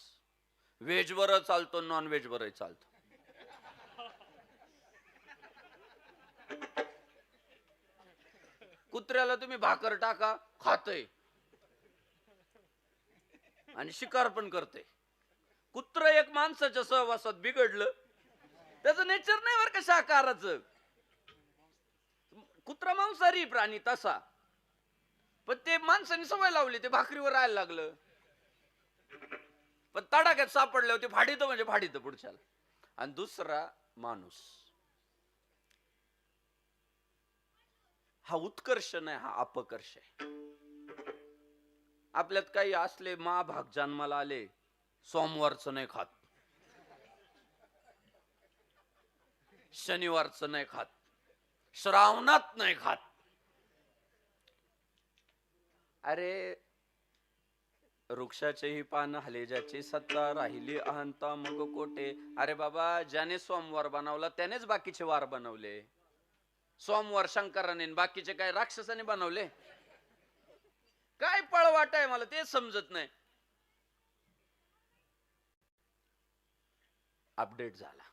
व्हेज वर चालतो, नॉन व्हेज वर चालतो. कुत्र्याला तुम्ही भाकर टाका, खातय आणि शिकार पण करते. कुत्र एक माणसाच्या सहवासात बिघडलं, त्याचं नेचर नाही बरं का शाकाहाराचं. कुत्रा मांसाहारी प्राणी तसा, पण ते माणसाने सवय लावली, ते भाकरीवर राहायला लागलं, पण तडाख्यात सापडले होते, फाडीत म्हणजे फाडीत पुढच्याला. आणि दुसरा माणूस, हा उत्कर्ष नाही, हा अपकर्ष आहे. आपल्यात काही असले महाभाग जन्माला आले, सोमवारचं नाही खात, शनिवारचं नाही खात, श्रावणात नाही खात. अरे वृक्षाचेही पान हले ज्याची सत्ता, राहिली अहंता मग कोटे. अरे बाबा, ज्याने सोमवार बनवला त्यानेच बाकीचे वार बनवले. सोमवार शंकराने, बाकीचे काय राक्षसाने बनवले? काय पळवाट आहे, मला ते समजत नाही. अपडेट झाला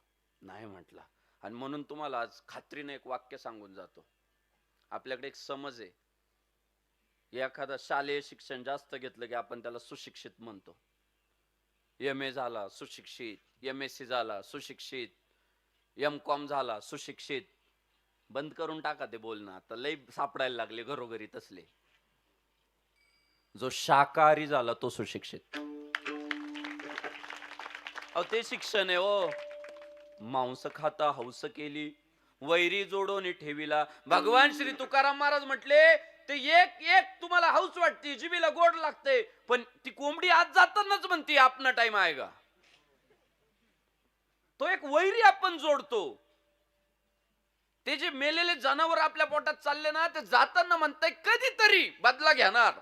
नाही म्हटला. आणि म्हणून तुम्हाला आज खात्रीने एक वाक्य सांगून जातो. आपल्याकडे एक समज आहे, एखादा शालेय शिक्षण जास्त घेतलं की आपण त्याला सुशिक्षित म्हणतो. MA झाला सुशिक्षित, MSc झाला सुशिक्षित, MCOM झाला सुशिक्षित. बंद करून टाका ते बोलणं, आता लय सापडायला लागले घरोघरी तसले. जो शाकाहारी झाला तो सुशिक्षित. अहो ते शिक्षण आहे हो. मांस खाता हौस केली, वैरी जोडोनी ठेविला. भगवान श्री तुकाराम महाराज म्हटले, ते एक एक तुम्हाला हौस वाटते, जिभेला गोड लागते, पण ती कोंबडी आज जातानाच म्हणते आपला टाइम आएगा. तो एक वैरी आपण जोडतो. ते जे मेलेले जनावर आपल्या पोटात चालले ना, ते जाताना म्हणताय कधीतरी बदला घेणार,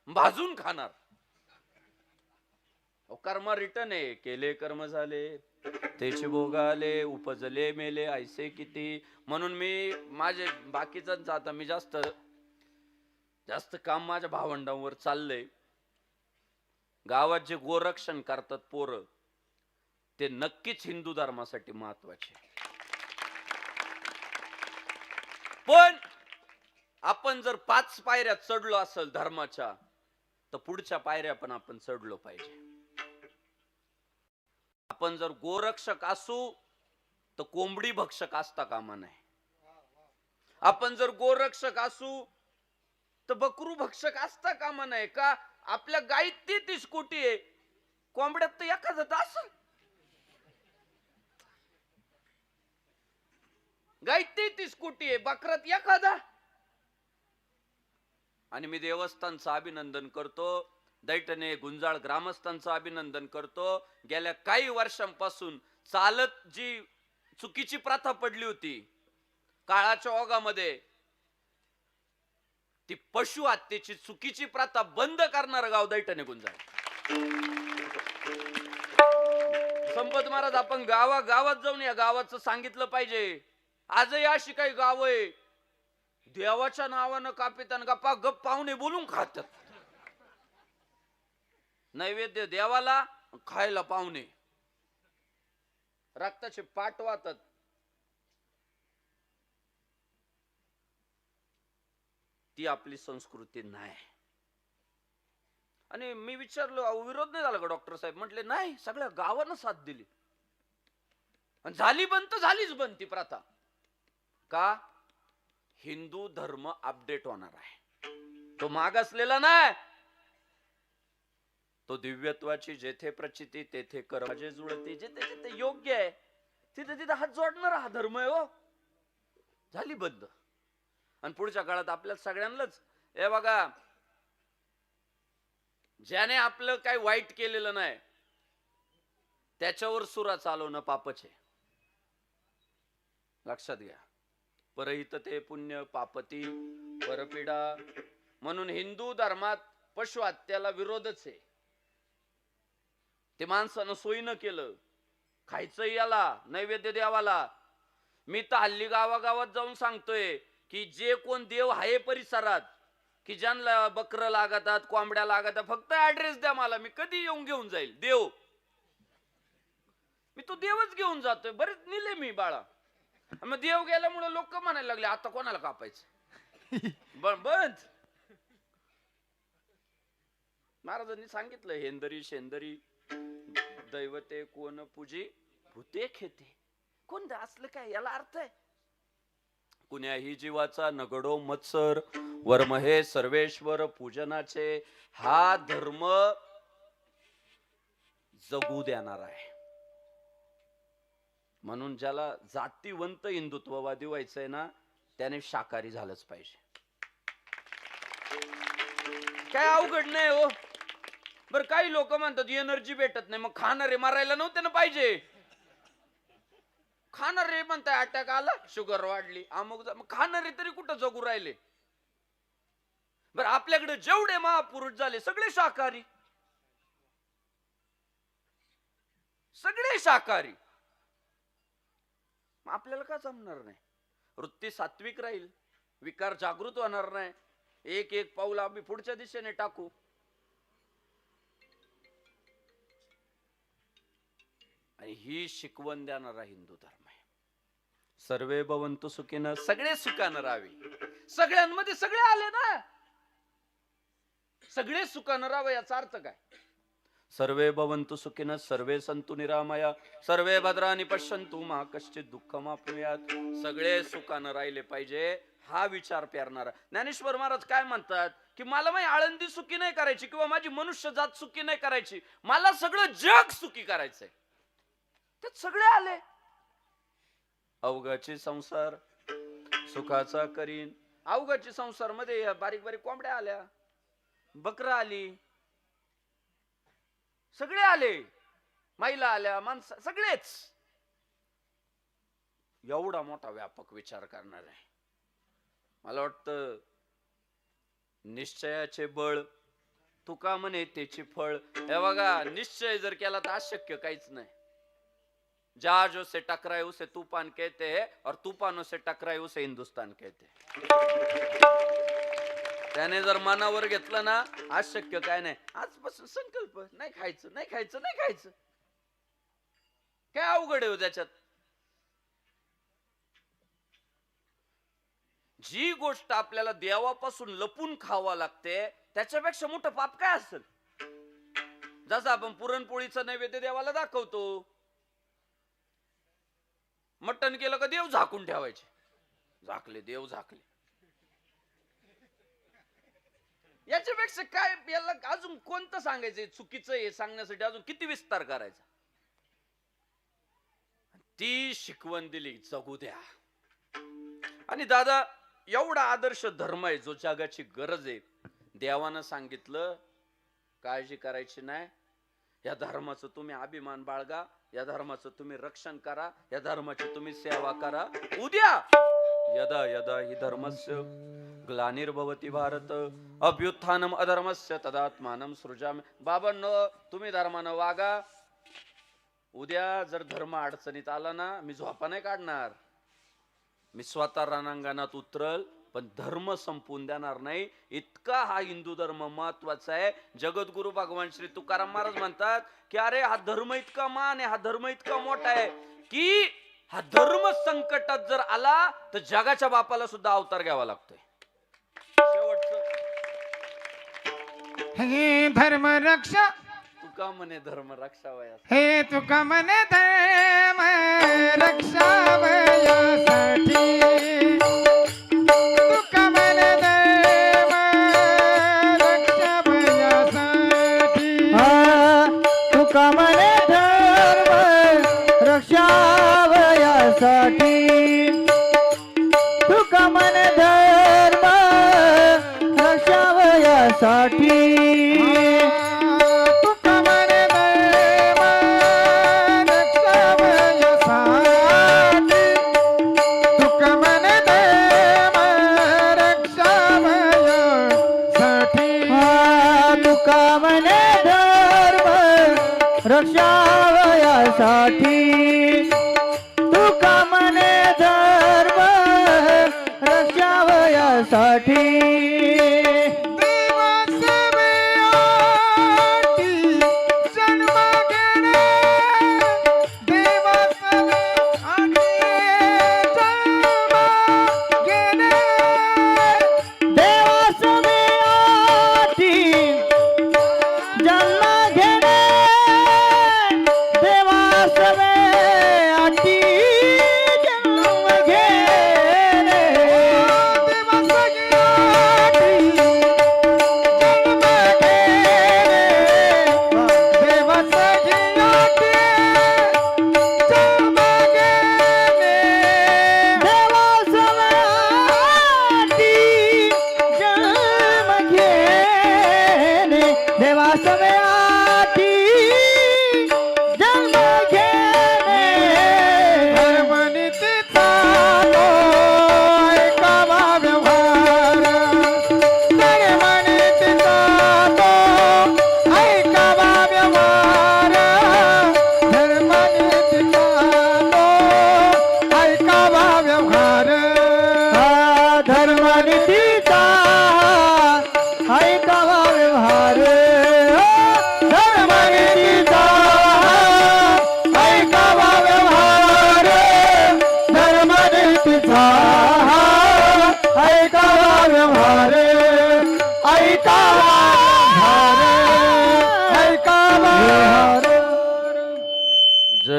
भाजून खाणार. कर्म रिटर्न आहे. केले कर्म झाले त्याचे भोगाले, उपजले मेले ऐसे किती. म्हणून मी माझे बाकीच आता मी जास्त जास्त काम माझ्या भावंडांवर चाललंय. गावात जे गोरक्षण करतात पोरं, ते नक्कीच हिंदू धर्मासाठी महत्वाचे. पण आपण जर 5 पायऱ्या चढलो असेल धर्माच्या, तर पुढच्या पायऱ्या पण आपण चढलो पाहिजे. आपण जर गोरक्षक असू तर कोंबडी भक्षक असता कामा नये. आपण जर गोरक्षक असू तर बकरू भक्षक असता कामा नये. का? आपल्या गाईत 33 कोटी आहे, कोंबड्यात तर एखादा असेल. गाईत 33 कोटी आहे, बकरात एखादा. आणि मी देवस्थानचं अभिनंदन करतो, दैठणे गुंजाळ ग्रामस्थांचं अभिनंदन करतो. गेल्या काही वर्षांपासून चालत जी चुकीची प्रथा पडली होती काळाच्या ओघामध्ये, ती पशु हत्येची चुकीची प्रथा बंद करणार गाव दैठणे गुंजाळ. संपत महाराज, आपण गावागावात जाऊन या गावाचं सांगितलं पाहिजे. आजही अशी काही गाव आहे देवाच्या नावानं कापितान गप्पा गप पाहुणे बोलून खातात. नैवेद्य देवाला, खायला पाहुणे. रक्ताचे पाट वाहतात. ती आपली संस्कृती नाही. आणि मी विचारलो, विरोध नाही झाला का डॉक्टर साहेब? म्हटले नाही, सगळ्या गावानं साथ दिली. आणि झाली बंद तर झालीच बंद ती प्रथा. का? हिंदू धर्म अपडेट होणार आहे. तो मागासलेला नाही. तो दिव्यत्वाची जेथे प्रचिती तेथे कर्माचे जुळते. जिथे जिथे योग्य आहे तिथे तिथे हात जोडणारा हा धर्म आहे हो. झाली बंद. आणि पुढच्या काळात आपल्या सगळ्यांनाच हे बघा, ज्याने आपलं काही वाईट केलेलं नाही त्याच्यावर सुरा चालवणं पापच आहे. लक्षात घ्या. परहित ते पुण्य पापती परपीडा. म्हणून हिंदू धर्मात पशु हत्याला विरोधच आहे. ते माणसानं सोयीनं केलं. खायचं याला, नैवेद्य देवाला. मी तर हल्ली गावागावात जाऊन सांगतोय की जे कोण देव आहे परिसरात, की ज्यांना बकरं लागतात, कोंबड्या लागतात, फक्त ऍड्रेस द्या मला, मी कधी येऊन घेऊन जाईल देव. मी तो देवच घेऊन जातोय. बरेच नेले मी बाळा. मग देव गेल्यामुळे लोक म्हणायला लागले आता कोणाला कापायचं. बंद. महाराजांनी सांगितलं, हेंदरी शेंदरी दैवते कोण पूजी भूते खेते. कोण असलं काय? याला अर्थ आहे. कुण्याही जीवाचा नगडो मत्सर, वर्म हे सर्वेश्वर पूजनाचे. हा धर्म जगू देणार आहे. म्हणून ज्याला जातीवंत हिंदुत्ववादी व्हायचंय ना, त्याने शाकाहारी झालंच पाहिजे. काय अवघड नाही हो. बरं, काही लोक म्हणतात एनर्जी भेटत नाही, मग खाणारे मारायला नव्हते ना पाहिजे. खाणारे म्हणताय अटॅक आला, शुगर वाढली, अमुक, मग खाणारे तरी कुठं जगू राहिले? बरं, आपल्याकडे जेवढे महापुरुष झाले सगळे शाकाहारी, सगळे शाकाहारी. आपल्याला का जमणार नाही? वृत्ती सात्विक राहील, विकार जागृत होणार नाही. एक एक पाऊल आम्ही पुढच्या दिशेने टाकू. आणि ही शिकवण देणारा हिंदू धर्म आहे. सर्वे भवंतु सुखीनं, सगळे सुखानं राहावे. सगळ्यांमध्ये सगळे आले ना, सगळे सुखानं राहावे याचा अर्थ काय? सर्वे भवंतु सुखिनः सर्वे सन्तु निरामया सर्वे भद्राणि पश्यन्तु मा कश्चित् दुःखमाप्नुयात्. सगळे सुखानं राहिले पाहिजे हा विचार पेरणारा. ज्ञानेश्वर महाराज काय म्हणतात की मला माझी आळंदी सुखी नाही करायची किंवा माझी मनुष्य जात सुखी नाही करायची, मला सगळं जग सुखी करायचंय. त्यात सगळे आले. अवघाचे संसार सुखाचा करीन. अवघाचे संसार मध्ये बारीक बारीक कोंबड्या आल्या, बकरा आली, सगळे आले, महिला आल्या, माणसं सगळेच. एवढा मोठा व्यापक विचार करणार आहे. मला वाटतं निश्चयाचे बळ तुका म्हणे त्याची फळ. हे बघा, निश्चय जर केला तर अशक्य काहीच नाही. जहाजों से टकराए उसे तूफान कहते हैं और तूफानों से टकराए उसे हिंदुस्तान कहते हैं. त्याने जर मनावर घेतलं ना, अशक्य काय नाही. आजपासून संकल्प, नाही खायचं, नाही खायचं, नाही खायचं. काय अवघड आहे त्याच्यात? जी गोष्ट आपल्याला देवापासून लपून खावा लागते त्याच्यापेक्षा मोठं पाप काय असेल? जसं आपण पुरणपोळीचं नैवेद्य देवाला दाखवतो, मटण केलं का देव झाकून ठेवायचे. झाकले, देव झाकले. याच्यापेक्षा काय याला अजून कोणतं सांगायचं? चुकीचं हे सांगण्यासाठी अजून किती विस्तार करायचा? ती शिकवण दिली, जगू द्या. आणि दादा, एवढा आदर्श धर्म आहे जो जगाची गरज आहे. देवानं सांगितलं काळजी करायची नाही, या धर्माचं तुम्ही अभिमान बाळगा, या धर्माचं तुम्ही रक्षण करा, या धर्माची तुम्ही सेवा करा. उद्या यदा यदा हि धर्मस्य ग्लानिर्भवति भारत अभ्युत्थानम अधर्मस्य तदात्मानं सृजामि. बाबांनो, तुम्ही धर्मानं वागा. उद्या जर धर्म अडचणीत आला ना, मी झोपा नाही काढणार, मी स्वतः रणांगणात उतरल, पण धर्म संपवून देणार नाही. इतका हा हिंदू धर्म महत्वाचा आहे. जगद्गुरु भगवान श्री तुकाराम महाराज म्हणतात की अरे हा धर्म इतका मान आहे, हा धर्म इतका मोठा आहे की हा धर्म संकटात जर आला तर जगाच्या बापाला सुद्धा अवतार घ्यावा लागतोय. शेवटचं हे धर्म रक्षा, तुका म्हणे धर्म रक्षावया. हे तुका म्हणे धर्म रक्षावयासाठी. तुका म्हणे धर्म रक्षावयासाठी. तुका म्हणे धर्म रक्षावयासाठी. तुका म्हणे धर्म रक्षावयासाठी. तुका म्हणे धर्म रक्षावयासाठी. तुका म्हणे धर्म रक्षावयासाठी. तुका म्हणे धर्म रक्षावयासाठी. तुका म्हणे धर्म रक्षावयासाठी.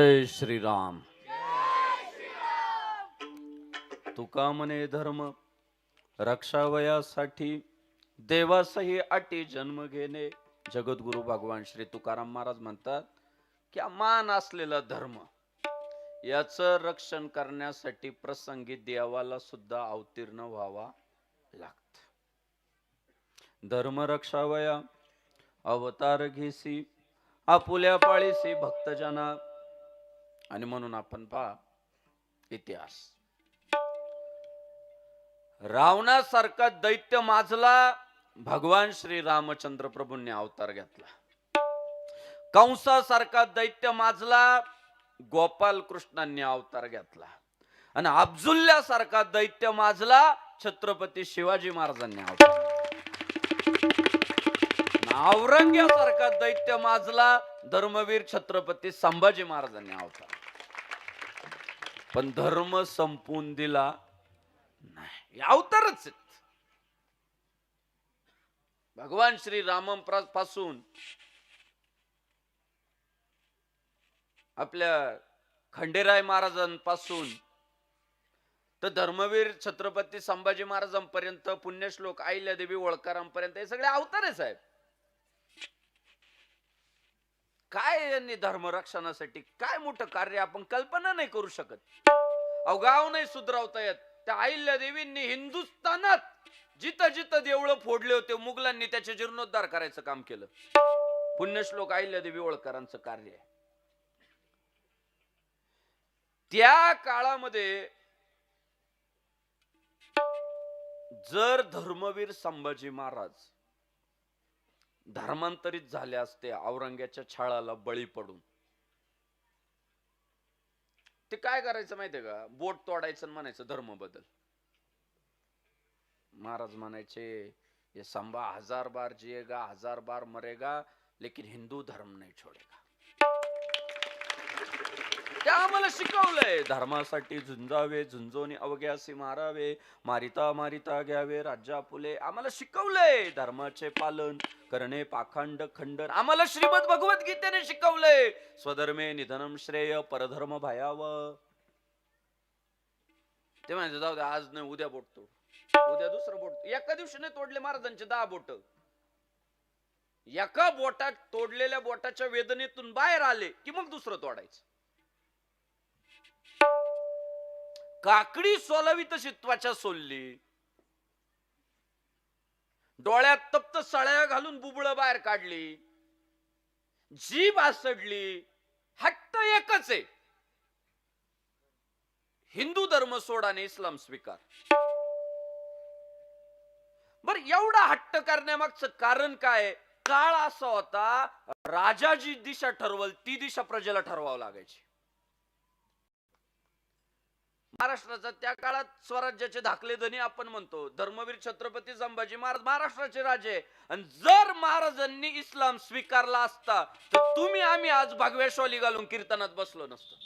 जय श्रीराम. तुका म्हणे धर्म रक्षावयासाठी देवासही अटी जन्म घेणे. जगद्गुरु भगवान श्री तुकाराम महाराज म्हणतात की मान असलेला धर्म याच रक्षण करण्यासाठी प्रसंगी देवाला सुद्धा अवतीर्ण व्हावा लागत. धर्म रक्षावया अवतार घेसी आपुल्या पाळीसी भक्तजना. आणि म्हणून आपण पहा इतिहास, रावणासारखा दैत्य माजला, भगवान श्री रामचंद्र प्रभूंनी अवतार घेतला. कंसासारखा दैत्य माजला, गोपाल कृष्णांनी अवतार घेतला. आणि अब्जुल्ल्यासारखा दैत्य माजला, छत्रपती शिवाजी महाराजांनी अवतार. औरंग्यासारखा दैत्य माजला, धर्मवीर छत्रपती संभाजी महाराजांनी अवतार. पण धर्म संपून दिला नाही. अवतारच भगवान श्री राम पासून आपल्या खंडेराय महाराजांपासून तर धर्मवीर छत्रपती संभाजी महाराजांपर्यंत, पुण्यश्लोक अहिल्यादेवी होळकरांपर्यंत हे सगळे अवतार आहे साहेब. काय यांनी धर्मरक्षणासाठी काय मोठं कार्य आपण कल्पना नाही करू शकत. गाव नाही सुधरवता येत. त्या अहिल्यादेवींनी हिंदुस्थानात जिथं जिथं देवळं फोडले होते मुघलांनी त्याचे जीर्णोद्धार करायचं काम केलं. पुण्यश्लोक अहिल्यादेवी होळकरांचं कार्य आहे. त्या काळामध्ये जर धर्मवीर संभाजी महाराज धर्मांतरित झाले असते औरंग्याच्या छळाला बळी पडून, ते काय करायचं माहितीये का? बोट तोडायचं म्हणायचं धर्म बदल. महाराज म्हणायचे ये संभा 1000 बार जिएगा 1000 बार मरेगा लेकिन हिंदू धर्म नाही छोडेगा. त्या आम्हाला शिकवलंय धर्मासाठी झुंजावे, झुंजोनी अवघ्यासी मारावे, मारिता मारिता घ्यावे राज्या फुले. आम्हाला शिकवलंय धर्माचे पालन करणे पाखंड खंडन. आम्हाला श्रीमद भगवद्गीतेने शिकवलंय स्वधर्मे निधनम श्रेय परधर्म भयावह. ते म्हणजे जाऊ दे आज नाही उद्या बोट तोड, उद्या दुसरं बोट. एका दिवशी नाही तोडले महाराजांचे 10 बोट. एका बोटात तोडलेल्या बोटाच्या वेदनेतून बाहेर आले की मग दुसरं तोडायचं. काकडी सोलावी तशी त्वचा सोलली, डोळ्यात तप्त सळ्या घालून बुबळ बाहेर काढली, जीभ आसडली. हट्ट एकच आहे, हिंदू धर्म सोड आणि इस्लाम स्वीकार. बर एवढा हट्ट करण्यामागचं कारण काय? काळ असा होता राजा जी दिशा ठरवल ती दिशा प्रजेला ठरवावं लागायची. महाराष्ट्राचा त्या काळात स्वराज्याचे धाकले धनी आपण म्हणतो. धर्मवीर छत्रपती संभाजी महाराज महाराष्ट्राचे राजे. आणि जर महाराजांनी इस्लाम स्वीकारला असता तर तुम्ही आम्ही आज भगव्या शॉली घालून कीर्तनात बसलो नसतो.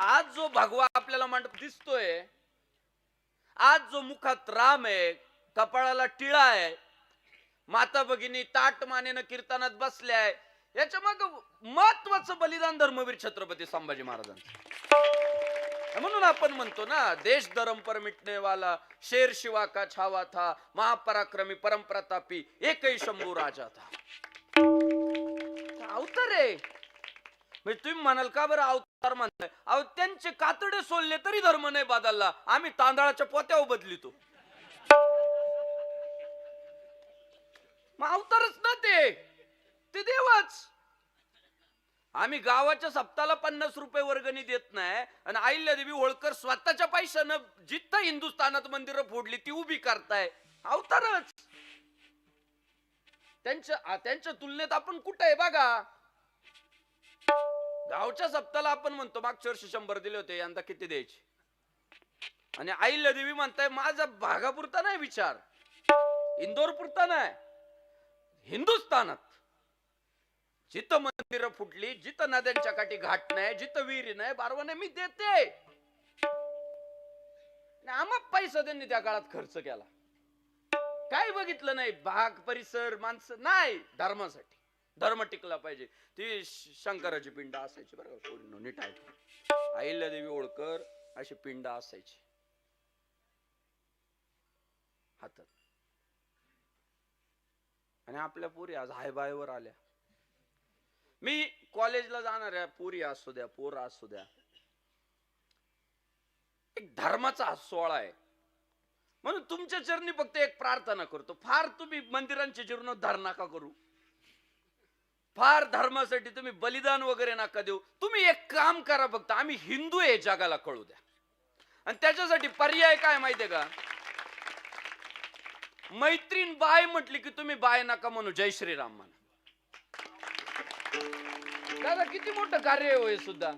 आज जो भगवा आपल्याला मंडप दिसतोय, आज जो मुखात राम आहे, कपाळाला टिळा आहे, माता भगिनी ताट मानेनं कीर्तनात बसल्या, याच्या माग महत्वाचं बलिदान धर्मवीर छत्रपती संभाजी महाराजांचं. म्हणून आपण म्हणतो ना देश धर्म पर मिटने वाला शेर शिवा का छावा था महापराक्रमी परम प्रतापी एकही शंभू राजा था. अवतार आहे. म्हणजे तुम्ही म्हणाल का बरं अवतार म्हणताय? अहो त्यांचे कातडे सोलले तरी धर्म नाही बदलला. आम्ही तांदळाच्या पोत्यावर बदलितो. मग अवतारच ना ते देवच. आम्ही गावाच्या सप्ताला 50 रुपये वर्गणी देत नाही आणि अहिल्यादेवी होळकर स्वतःच्या पैशानं जिथं हिंदुस्थानात मंदिरं फोडली ती उभी करताय. अवतारच. त्यांच्या तुलनेत आपण कुठे आहे बघा. गावच्या सप्ताला आपण म्हणतो मागच्या वर्षी 100 दिले होते, यंदा किती द्यायचे? आणि अहिल्यादेवी म्हणताय माझा भागापुरता नाही विचार, इंदोर पुरता नाही, हिंदुस्थानात जिथं मंदिरं फुटली, जिथं नद्यांच्या काठी घाट नाही, जिथं विहिरी नाही, बारवा नाही, मी देते. आम्हा पैसा त्यांनी त्या काळात खर्च केला. काय बघितलं नाही, भाग परिसर माणसं नाही, धर्मासाठी. धर्म टिकला पाहिजे. ती शंकराची पिंड असायची बरं का पोरींनो, नीट ऐका. अहिल्यादेवी होळकर अशी पिंड असायची हातात. आणि आपल्या पुरी आज हायबायवर आल्या. मी कॉलेजला जाणाऱ्या पुरी असू द्या, पोर असू द्या, एक धर्माचा हा सोहळा आहे. म्हणून तुमच्या चरणी फक्त एक प्रार्थना करतो, फार तुम्ही मंदिरांचे जीर्णोद्धार नका करू, फार धर्मासाठी तुम्ही बलिदान वगैरे नका देऊ. तुम्ही एक काम करा, फक्त आम्ही हिंदू आहे जगाला कळू द्या. आणि त्याच्यासाठी पर्याय काय माहितीये का? मैत्रीण बाय म्हटली की तुम्ही बाय नका म्हणू, जय श्रीराम म्हणा. दादा किती मोठं कार्य आहे होय सुद्धा.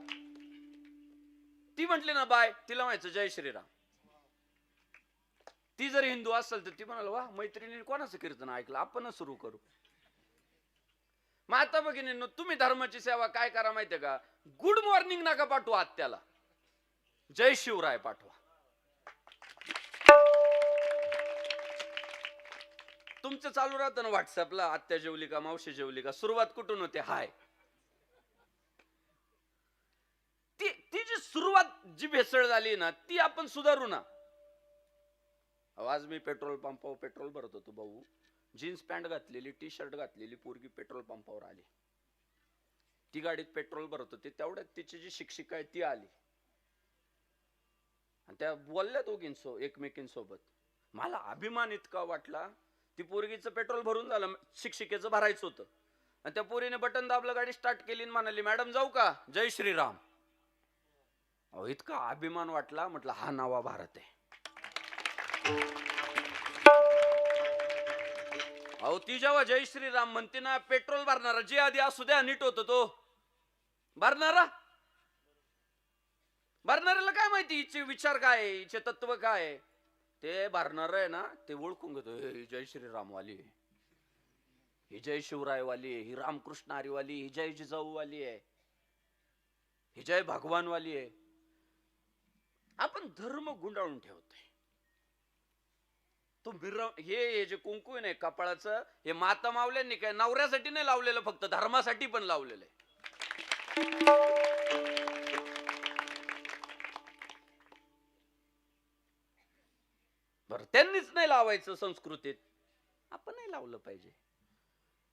ती म्हटली ना बाय, तिला म्हणायचं जय श्रीराम. ती जर हिंदू असेल तर ती म्हणाल वा मैत्रिणीने कोणाचं कीर्तन ऐकलं, आपणच सुरू करू. मग आता भगिनींनो, तुम्ही धर्माची सेवा काय करा माहितीये का? गुड मॉर्निंग नका पाठवा आत्याला, जय शिवराय पाठवा. तुमचं चालू राहतं ना व्हॉट्सअपला, आत्या जेवली का, मावशी जेवली का, सुरुवात कुठून होते? हाय. ती जी सुरुवात जी भेसळ झाली ना, ती आपण सुधारू ना. आज मी पेट्रोल पंपावर पेट्रोल भरत होतो भाऊ, जीन्स पॅन्ट घातलेली, टी शर्ट घातलेली पोरगी पेट्रोल पंपावर आली. ती गाडीत पेट्रोल भरत होती, तेवढ्यात तिची जी शिक्षिका आहे ती आली आणि त्या बोलल्या एकमेकींसोबत. मला अभिमान इतका वाटला. ती पोरगीचं पेट्रोल भरून झालं, शिक्षिकेचं भरायचं होतं, आणि त्या पोरीने बटन दाबलं, गाडी स्टार्ट केली आणि म्हणाली मॅडम जाऊ का, जय श्रीराम. अहो इतका अभिमान वाटला. म्हटलं हा नवा भारत आहे. अहो ती जेव्हा जय श्रीराम म्हणते ना, पेट्रोल भरणारा जे आधी असू द्या नीट होतो तो भरणाऱ्याला काय माहिती हिचे विचार काय आहे, हिचे तत्व काय आहे. ते भरणार आहे ना, ते ओळखून घेतो, ही जय श्रीराम वाली आहे, ही जय शिवराय वाली आहे, ही रामकृष्ण हरी वाली, ही जय जिजाऊ वाली आहे, ही जय भगवान वाली आहे. आपण धर्म गुंडाळून ठेवतोय. तो हे जे कुंकू आहे ना कपाळाचं, हे माता मावल्यांनी काय नवऱ्यासाठी नाही लावलेलं, फक्त धर्मासाठी पण लावलेलं आहे. बरं त्यांनीच नाही लावायचं संस्कृतीत, आपण नाही लावलं पाहिजे.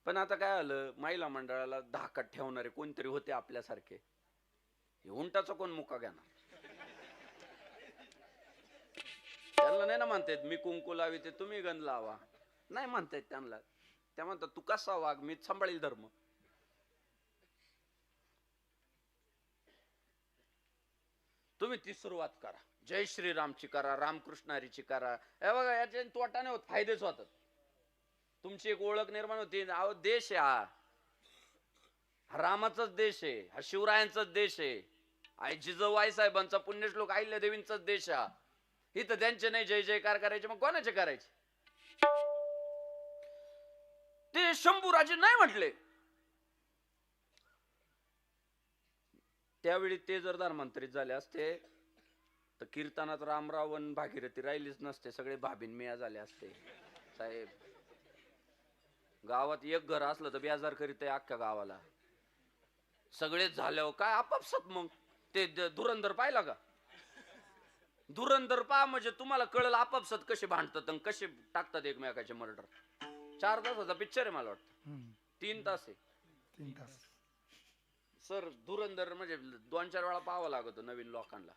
पण आता काय आलं, महिला मंडळाला धाकात ठेवणारे कोणतरी होते आपल्यासारखे. हे उंटाचा कोण मुका घेणार? त्यांना नाही ना म्हणतायत मी कुंकू लाविते तुम्ही गंध लावा, नाही म्हणतायत त्यांना. त्या म्हणतात तू कसा वाग, मी सांभाळील धर्म. तुम्ही ती सुरुवात करा, जय श्रीरामची करा, रामकृष्ण हरीची करा. हे बघा याच्या तोटा नाही होत, फायदेच होतात. तुमची एक ओळख निर्माण होती. अहो देश आहे हा रामाचाच देश आहे, हा शिवरायांचाच देश आहे, आई जिजाऊ आई साहेबांचा पुण्यश्लोक अहिल्यादेवींचाच देश आहे. इथं त्यांचे नाही जय जयकार करायचे, मग कोणाचे करायचे? ते शंभूराजे नाही म्हटले त्यावेळी. ते जर धर्मांतरित झाले असते तर कीर्तनात रामरावण भागीरथी राहिलीच नसते, सगळे भाभीन मिया झाले असते. साहेब गावात एक घर असलं तर बेजार करीत आहे अख्ख्या गावाला. सगळेच झाल्यावर काय आपापसात. मग ते धुरंधर पाहिला का? धुरंधर पहा म्हणजे तुम्हाला कळलं आपापसात कसे भांडतात आणि कसे टाकतात एकमेकाचे मर्डर. 4 तासाचा पिक्चर आहे मला वाटतं, 3 तास आहे. 3 तास. सर धुरंधर म्हणजे 2-4 वेळा पाहावं लागतो नवीन लोकांना.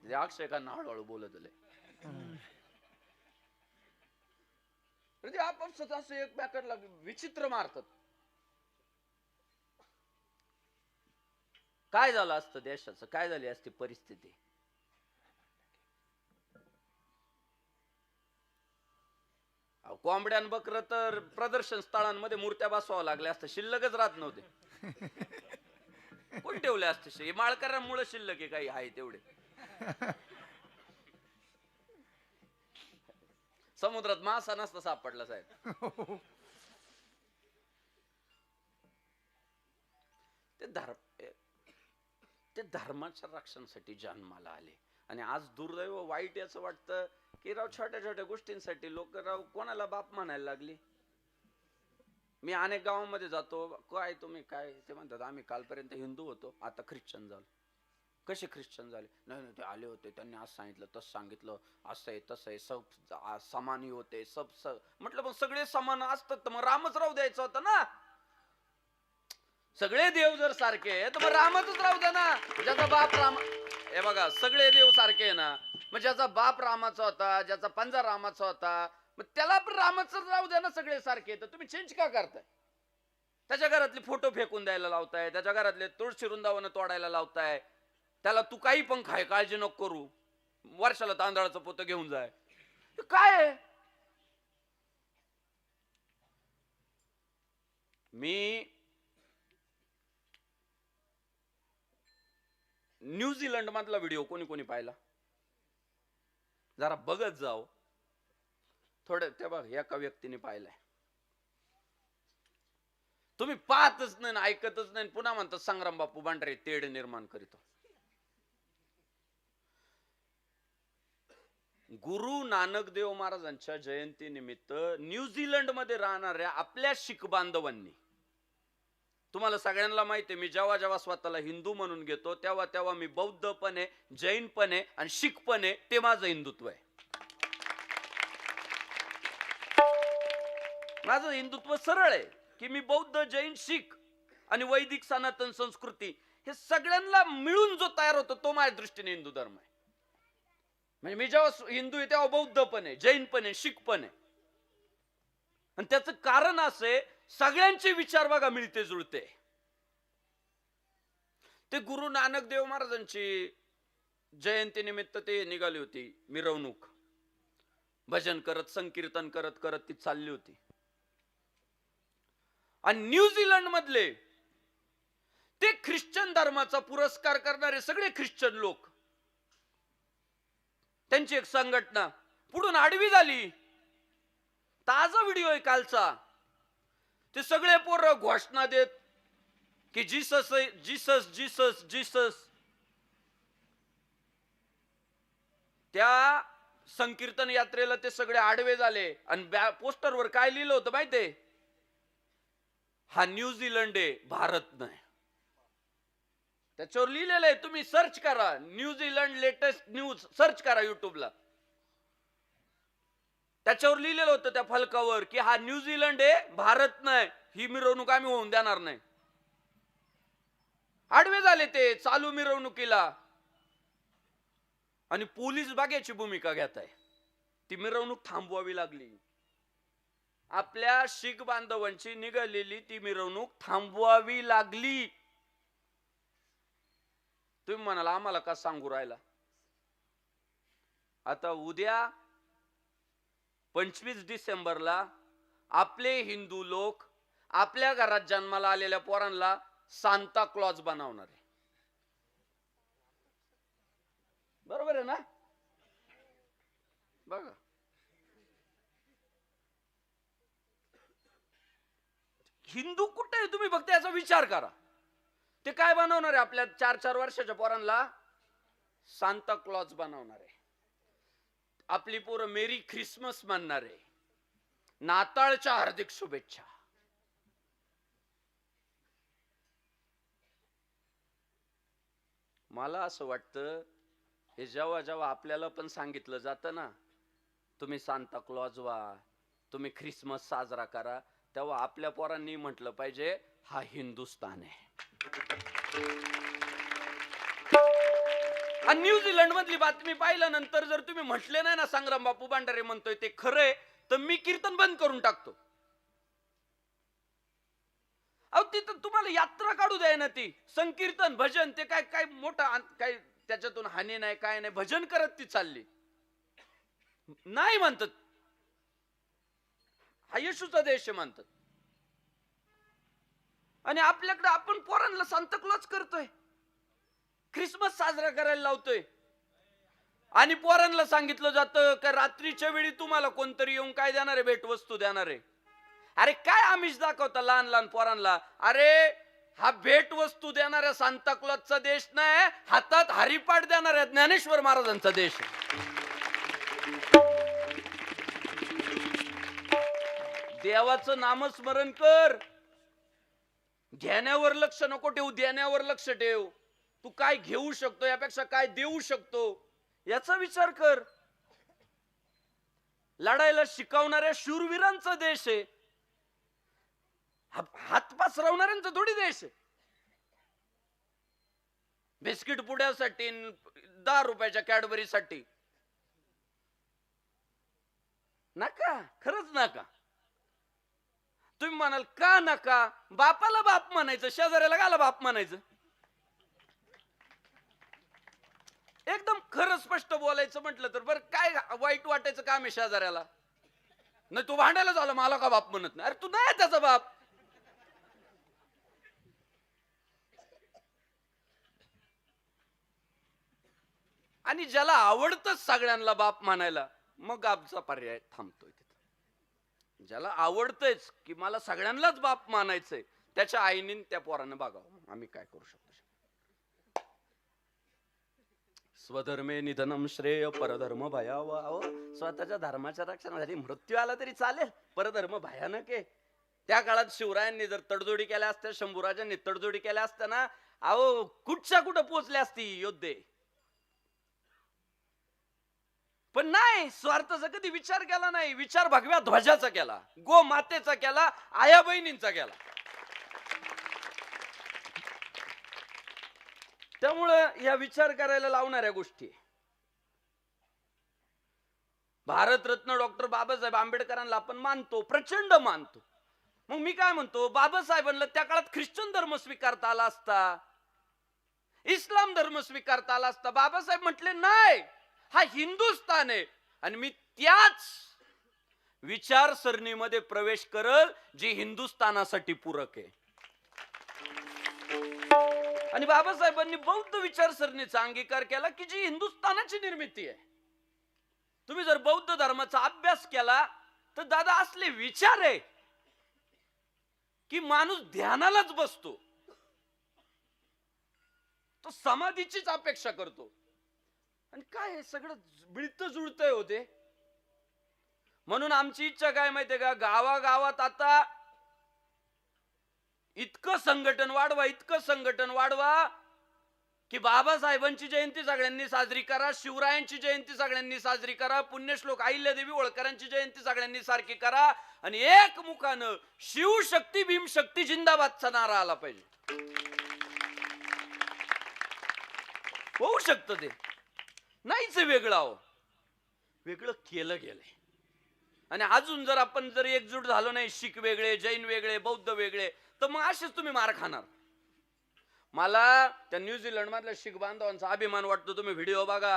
अक्षय खान हळूहळू बोलत आपापसात असं एकमेकांना विचित्र मारतात. काय झालं असतं देशाचं, काय झाली असती परिस्थिती? कोंबड्यान बकर तर प्रदर्शन स्थळांमध्ये मूर्त्या बसवावं लागल्या असतं, शिल्लकच राहत नव्हते. कोण ठेवले असते? माळकऱ्यांमुळे शिल्लक आहे काही आहे तेवढे. समुद्रात मासा नसता सापडला साहेब. ते धर्माच्या रक्षणासाठी जन्माला आले. आणि आज दुर्दैव वाईट याचं वाटतं की राव छोट्या छोट्या गोष्टींसाठी लोक राव कोणाला बाप म्हणायला लागली. मी अनेक गावांमध्ये जातो, काय तुम्ही काय, ते म्हणतात आम्ही कालपर्यंत हिंदू होतो आता ख्रिश्चन झालो. कसे ख्रिश्चन झाले? नाही नाही, ते आले होते, त्यांनी असं सांगितलं तसं सांगितलं, असं आहे तसं आहे, सब समानी होते सब म्हटलं मग सगळे समान असतात तर मग रामच राहू द्यायचा होता ना. सगळे देव जर सारखे आहे तर मग रामाचच राहू द्या ना. ज्याचा बाप राम, हे बघा सगळे देव सारखे आहे ना, मग ज्याचा बाप रामाचा होता, ज्याचा पंजा रामाचा होता, मग त्याला पण रामाच राहू द्या ना. सगळे सारखे तर तुम्ही चेंज का करताय? त्याच्या घरातले फोटो फेकून द्यायला लावताय, त्याच्या घरातले तुळशी वृंदावन तोडायला लावताय. त्याला तू काही पण खाय, काळजी नको करू, वर्षाला तांदळाचं पोतं घेऊन जाय, काय आहे? मी न्यूझीलंड मधला व्हिडिओ कोणी कोणी पाहिला? जरा बघत जाओ थोडं. ते बघ एका व्यक्तीने पाहिलंय, तुम्ही पाहतच नाही, ऐकतच नाही, पुन्हा म्हणतात संग्राम बापू भांडारे तेढ निर्माण करीतो. गुरु नानक देव महाराजांच्या जयंती निमित्त न्यूझीलंड मध्ये राहणाऱ्या आपल्या शीख बांधवांनी, तुम्हाला सगळ्यांना माहिती आहे मी जेव्हा जेव्हा स्वतःला हिंदू म्हणून घेतो तेव्हा तेव्हा मी बौद्ध पण आहे, जैन पण आहे आणि शीख पण आहे, ते माझं हिंदुत्व आहे. माझं हिंदुत्व सरळ आहे की मी बौद्ध, जैन, शीख आणि वैदिक सनातन संस्कृती हे सगळ्यांना मिळून जो तयार होतो तो माझ्या दृष्टीने हिंदू धर्म आहे. म्हणजे मी जेव्हा हिंदू आहे तेव्हा बौद्ध पण आहे, जैन पण आहे, शीख पण आहे. आणि त्याचं कारण असे सगळ्यांचे विचार बघा मिळते जुळते. ते गुरु नानक देव महाराजांची जयंती निमित्त ते निघाली होती मिरवणूक, भजन करत संकीर्तन करत करत ती चालली होती. आणि न्यूझीलंड मधले ते ख्रिश्चन धर्माचा पुरस्कार करणारे सगळे ख्रिश्चन लोक, त्यांची एक संघटना पुढून आडवी झाली. ताजा व्हिडिओ आहे कालचा. ते सगळे पोरं घोषणा देत की जीसस जीसस जीसस जीसस. त्या संकीर्तन यात्रेला ते सगळे आडवे झाले आणि पोस्टरवर काय लिहिलं होतं माहितीये? हा न्यूझीलंड आहे, भारत नाही. त्याच्यावर लिहिलेलं आहे, तुम्ही सर्च करा, न्यूझीलंड लेटेस्ट न्यूज सर्च करा युट्यूबला. त्याच्यावर लिहिलेलं होतं त्या फलकावर की हा न्यूझीलंड आहे, भारत नाही, ही मिरवणूक आम्ही होऊन देणार नाही. आडवे झाले ते चालू मिरवणुकीला आणि पोलीस बागेची भूमिका घेत आहे. ती मिरवणूक थांबवावी लागली. आपल्या शीख बांधवांची निघालेली ती मिरवणूक थांबवावी लागली. तुम्ही म्हणाला आम्हाला का सांगू राहिला? आता उद्या 25 डिसेंबरला आपले हिंदू लोक आपल्या घरात जन्माला आलेल्या पोरांना सांता क्लॉज बनवणार आहे. बरोबर आहे ना? बघा हिंदू कुठे आहे तुम्ही फक्त याचा विचार करा. ते काय बनवणार आहे? आपल्या 4-4 वर्षाच्या पोरांना सांता क्लॉज बनवणार आहे. आपली पोरं मेरी ख्रिसमस म्हणणार आहे, नाताळच्या हार्दिक शुभेच्छा. मला असं वाटतं हे जेव्हा जेव्हा आपल्याला पण सांगितलं जातं ना तुम्ही सांता क्लॉज व्हा, तुम्ही ख्रिसमस साजरा करा, तेव्हा आपल्या पोरांनी म्हटलं पाहिजे हा हिंदुस्तान आहे. आणि न्यूझीलंड मधली बातमी पाहिल्यानंतर जर तुम्ही म्हटले नाही ना संग्राम बापू भांडारे म्हणतोय ते खरंय, तर मी कीर्तन बंद करून टाकतो. अहो तिथं तुम्हाला यात्रा काढू द्या ना, ती संकीर्तन भजन ते काय काय मोठा काय त्याच्यातून हानी नाही काय नाही, भजन करत ती चालली. नाही म्हणतात हा येशूचा देश आहे म्हणतात. आणि आपल्याकडे आपण पोरांना सांता क्लॉज करतोय, ख्रिसमस साजरा करायला लावतोय. आणि पोरांना सांगितलं जातं का रात्रीच्या वेळी तुम्हाला कोणतरी येऊन काय देणार आहे? भेटवस्तू देणार आहे. अरे काय आमिष दाखवता लहान लहान पोरांना? अरे हा भेटवस्तू देणाऱ्या सांता क्लॉजचा देश नाही, हातात हरिपाठ देणाऱ्या ज्ञानेश्वर महाराजांचा देश आहे. देवाचं नामस्मरण कर. घेण्यावर लक्ष नको ठेवू, देण्यावर लक्ष ठेव. तू काय घेऊ शकतो यापेक्षा काय देऊ शकतो याचा विचार कर. लढायला शिकवणाऱ्या शूरवीरांचा देश आहे, हात पसरवणाऱ्यांचा थोडी देश आहे. बिस्किट पुड्यासाठी 10 रुपयाच्या कॅडबरीसाठी नका, खरंच नका. तुम्ही म्हणाल का नका? बापाला बाप म्हणायचं, शेजाऱ्याला गाला बाप म्हणायचं. एकदम खरं स्पष्ट बोलायचं म्हटलं तर बरं काय वाईट वाटायचं काम आहे शेजाऱ्याला? नाही तू भांडायला झाला, मला का बाप म्हणत नाही? अरे तू नाही त्याचा बाप. आणि ज्याला आवडतं सगळ्यांना बाप म्हणायला, मग आमचा पर्याय थांबतोय तिथं. ज्याला आवडतंयच की मला सगळ्यांनाच बाप मानायचंय, त्याच्या आईने त्या पोरानं बघावं आम्ही काय करू शकतो. स्वधर्मे निधनम श्रेय परधर्म भयावह. स्वतःच्या धर्माच्या रक्षणासाठी मृत्यू आला तरी चालेल, परधर्म भयानक आहे. त्या काळात शिवरायांनी जर तडजोडी केल्या असत्या, शंभूराजांनी तडजोडी केल्या असत्या ना, अहो कुठच्या कुठं पोचले असती योद्धे. पण नाही, स्वार्थाचा कधी विचार केला नाही. विचार भगव्या ध्वजाचा केला, गो मातेचा केला, आया बहिणींचा केला. त्यामुळं या विचार करायला लावणाऱ्या गोष्टी. भारतरत्न डॉक्टर बाबासाहेब आंबेडकरांना आपण मानतो, प्रचंड मानतो. मग मी काय म्हणतो, बाबासाहेबांना त्या काळात ख्रिश्चन धर्म स्वीकारता आला असता, इस्लाम धर्म स्वीकारता आला असता. बाबासाहेब म्हटले नाही, हा हिंदुस्थान आहे आणि मी त्याच विचारसरणीमध्ये प्रवेश करल जी हिंदुस्थानासाठी पूरक आहे. आणि बाबासाहेबांनी बौद्ध विचारसरणीचा अंगीकार केला की जी हिंदुस्थानाची निर्मिती आहे. तुम्ही जर बौद्ध धर्माचा अभ्यास केला तर दादा असले विचार आहे की माणूस ध्यानालाच बसतो, तो समाधीचीच अपेक्षा करतो. आणि काय हे सगळं मिळतं जुळतंय होते. म्हणून आमची इच्छा काय माहितीये का, गावागावात आता इतकं संघटन वाढवा, इतकं संघटन वाढवा की बाबासाहेबांची जयंती सगळ्यांनी साजरी करा, शिवरायांची जयंती सगळ्यांनी साजरी करा, पुण्यश्लोक अहिल्यादेवी होळकरांची जयंती सगळ्यांनी सारखी करा आणि एक मुखानं शिवशक्ती भीमशक्ती जिंदाबादचा नारा आला पाहिजे. होऊ शकतं ते, नाहीच वेगळं. आहो वेगळं केलं गेलंय. आणि अजून जर आपण जर एकजूट झालो नाही, शीख वेगळे, जैन वेगळे, बौद्ध वेगळे, तर मग असेच तुम्ही मार खाणार. मला त्या न्यूझीलंड मधल्या शीख बांधवांचा अभिमान वाटतो. तुम्ही व्हिडिओ बघा,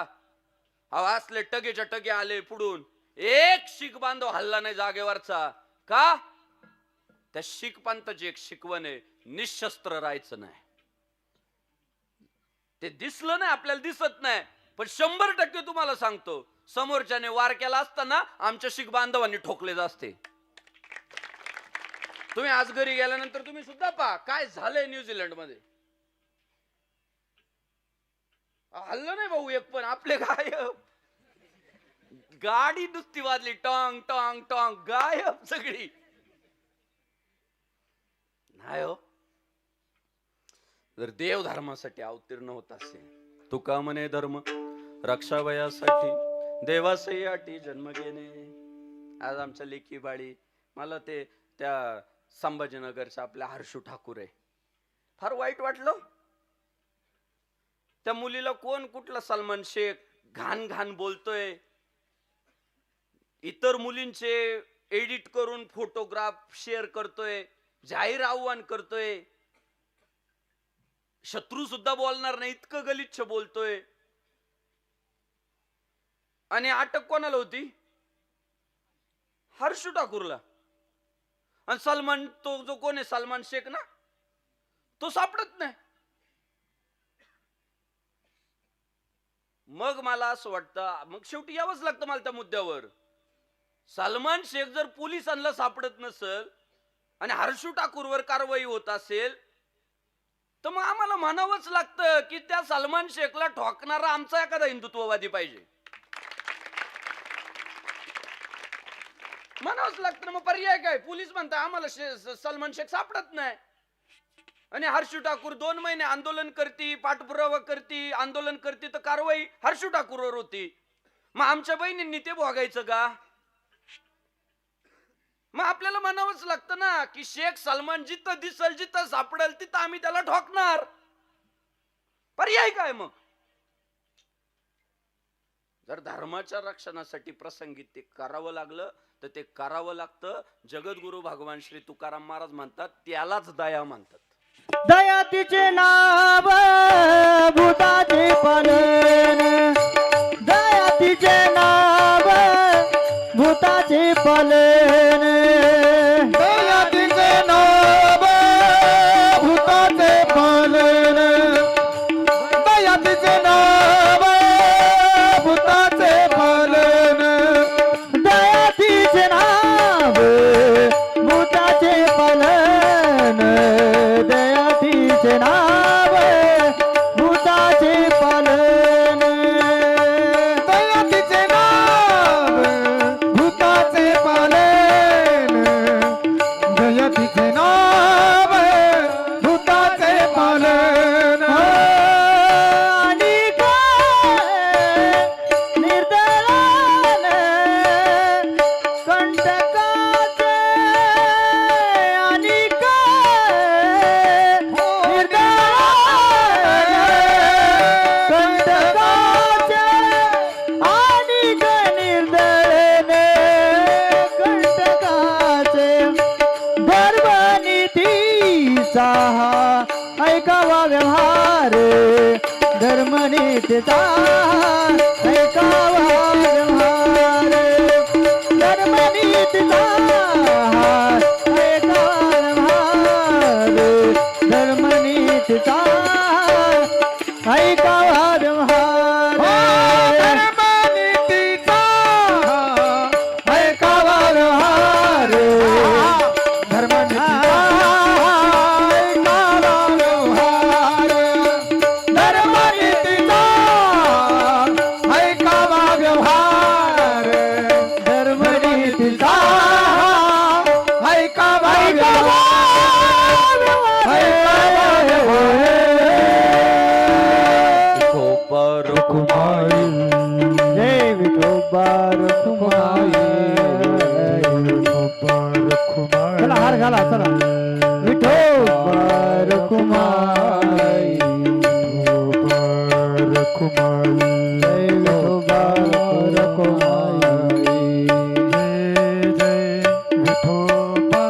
अहो असले टगेच्या टगे आले पुढून, एक शीख बांधव हल्ला नाही जागेवरचा. का? त्या शीख पंथाची एक शिकवण आहे, निशस्त्र राहायचं नाही. ते दिसलं नाही, आपल्याला दिसत नाही, पण 100% तुम्हाला सांगतो, समोरच्याने वार केला असताना आमच्या शीख बांधवांनी ठोकले असते. तुम्ही आज घरी गेल्यानंतर तुम्ही सुद्धा पहा काय झालंय न्यूझीलंड मध्ये. हल्लं नाही भाऊ एक पण. आपले गायब, गाडी नुसती वाजली, टॉंग टॉंग टॉंग, गायब सगळी. नाही हो, जर देव धर्मासाठी अवतीर्ण होत असेल, तुका म्हणे धर्म रक्षावयासाठी देवासही अटी जन्म घेणे. आज आमच्या लेकी बाळी, मला ते त्या संभाजीनगरच्या आपल्या हर्षू ठाकूर आहे, फार वाईट वाटलं. त्या मुलीला कोण कुठला सलमान शेख घाण घाण बोलतोय, इतर मुलींचे एडिट करून फोटोग्राफ शेअर करतोय, जाहीर आव्हान करतोय, शत्रू सुद्धा बोलणार नाही इतकं गलिच्छ बोलतोय. आणि अटक कोणाला होती? हर्षू ठाकूरला. आणि सलमान, तो जो कोण आहे सलमान शेख ना, तो सापडत नाही. मग मला असं वाटतं, मग शेवटी यावंच लागतं मला त्या मुद्द्यावर. सलमान शेख जर पोलिसांना सापडत नसेल आणि हर्षू ठाकूरवर कारवाई होत असेल, तर मग आम्हाला म्हणावंच लागतं की त्या सलमान शेखला ठोकणारा आमचा एखादा हिंदुत्ववादी पाहिजे. म्हणावंच लागतं ना, मग पर्याय काय? पोलीस म्हणता आम्हाला सलमान शेख सापडत नाही, आणि हर्षू ठाकूर 2 महिने आंदोलन करती, पाठपुरावा करती, आंदोलन करती, तर कारवाई हर्षू ठाकूरवर होती. मग आमच्या बहिणींनी ते भोगायचं का? मग आपल्याला म्हणावंच लागतं ना की शेख सलमान जिथं दिसल, जिथं सापडेल तिथं आम्ही त्याला ठोकणार. पर्याय काय मग? जर धर्माच्या रक्षणासाठी प्रसंगी ते करावं लागलं तर ते करावं लागतं. जगद्गुरु भगवान श्री तुकाराम महाराज म्हणतात त्यालाच दया म्हणतात. दया तिचे नाव भूताचे पालन, दया तिचे नाव भूताचे पालन, दया तिचे नाव भूताचे पालन, दया तिचे नाव भूताचे पालन, दया तिचे नाव भूताचे पालन, दया तिचे नाव भूताचे पालन, दया तिचे नाव भूताचे पालन, दया तिचे नाव भूताचे पालन. आणि काय निर्दलन कंटकाचे, आणि काय निर्दलन कंटकाचे, आणि काय निर्दलन कंटकाचे, धर्मनीतीचा ऐकावा व्यवहार, धर्मनीतीचा ऐकावा व्यवहार, धर्मनीतीचा ऐकावा व्यवहार, धर्मनीतीचा ऐकावा व्यवहार, धर्मनीतीचा ऐकावा व्यवहार, धर्मनीतीचा ऐकावा व्यवहार, धर्मनीतीचा ऐकावा ऐकावा विठोबा कुमारी जय विठोबा चला हार घाला, चला विठोबा कुमारी, जय विठोबा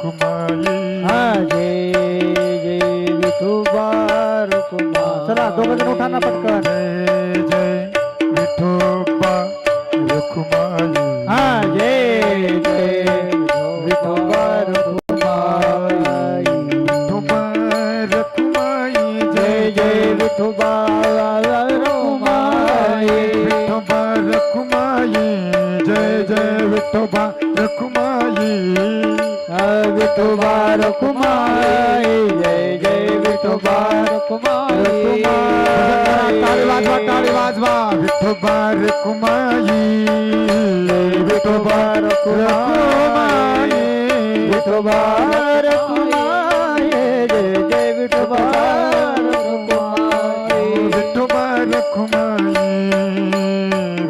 कुमारी, हा जय जय विठोबा कुमारी. चला दोघं जण उठा ना पटकन. हा जय जय विठोबा कुमारी, जय जय विठोबा कुमारी, जय जय विठोबा रखुमाई, विठोबा कुमारी, जय जय विठोबा कुमारी, टाळी वाजवा, टाळी वाजवा. विठोबा रखुमाई, विठोबा कुमारी, विठोबा कुमारी, जय जय विठोबा कुमारी, विठोबा रखुमाई,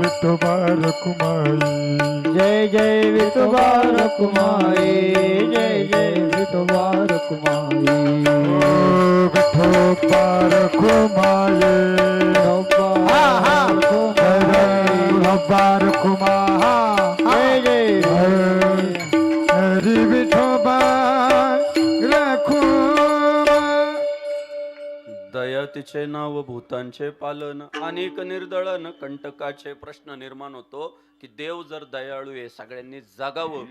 विठोबा रखुमाई. जय जय विठोबा कुमारी, जय जय विठोबा कुमारी, विठोबा रखुमाई, विठोबा रखुमाई, जय जय हरी विठोबा रखुमाई. दया तिचे नाव भूतांचे पालन, अनेक निर्दळन कंटकाचे. प्रश्न निर्माण होतो की देव जर दयाळू आहे, सगळ्यांनी जगावं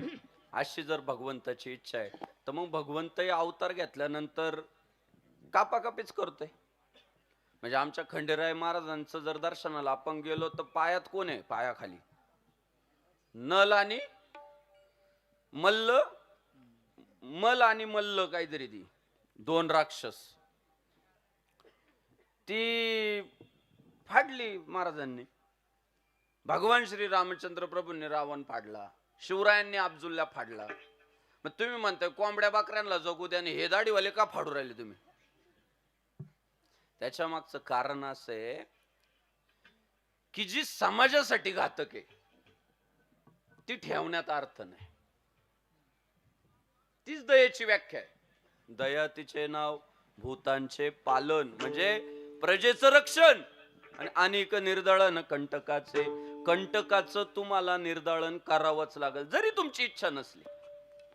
अशी जर भगवंताची इच्छा आहे, तर मग भगवंतही अवतार घेतल्यानंतर कापाकापीच करतोय. म्हणजे आमच्या खंडेराय महाराजांचं जर दर्शनाला आपण गेलो तर पायात कोण आहे? पायाखाली नल आणि मल्ल, मल आणि मल्ल काहीतरी, ती 2 राक्षस ती फाडली महाराजांनी. भगवान श्री रामचंद्र प्रभूंनी रावण फाडला, शिवरायांनी अफजुल्ला फाडला. मग तुम्ही म्हणताय कोंबड्या बकऱ्यांना जगू द्या आणि हे दाढीवाले का फाडू राहिले तुम्ही? त्याच्या मागचं कारण असं आहे की जी समाजासाठी घातक आहे ती ठेवण्यात अर्थ नाही. तीच दयेची व्याख्या आहे. दया तिचे नाव, भूतांचे पालन म्हणजे प्रजेचं रक्षण, आणि अनेक निर्दळन कंटकाचे. कंटकाचं तुम्हाला निर्दळन करावंच लागेल जरी तुमची इच्छा नसली.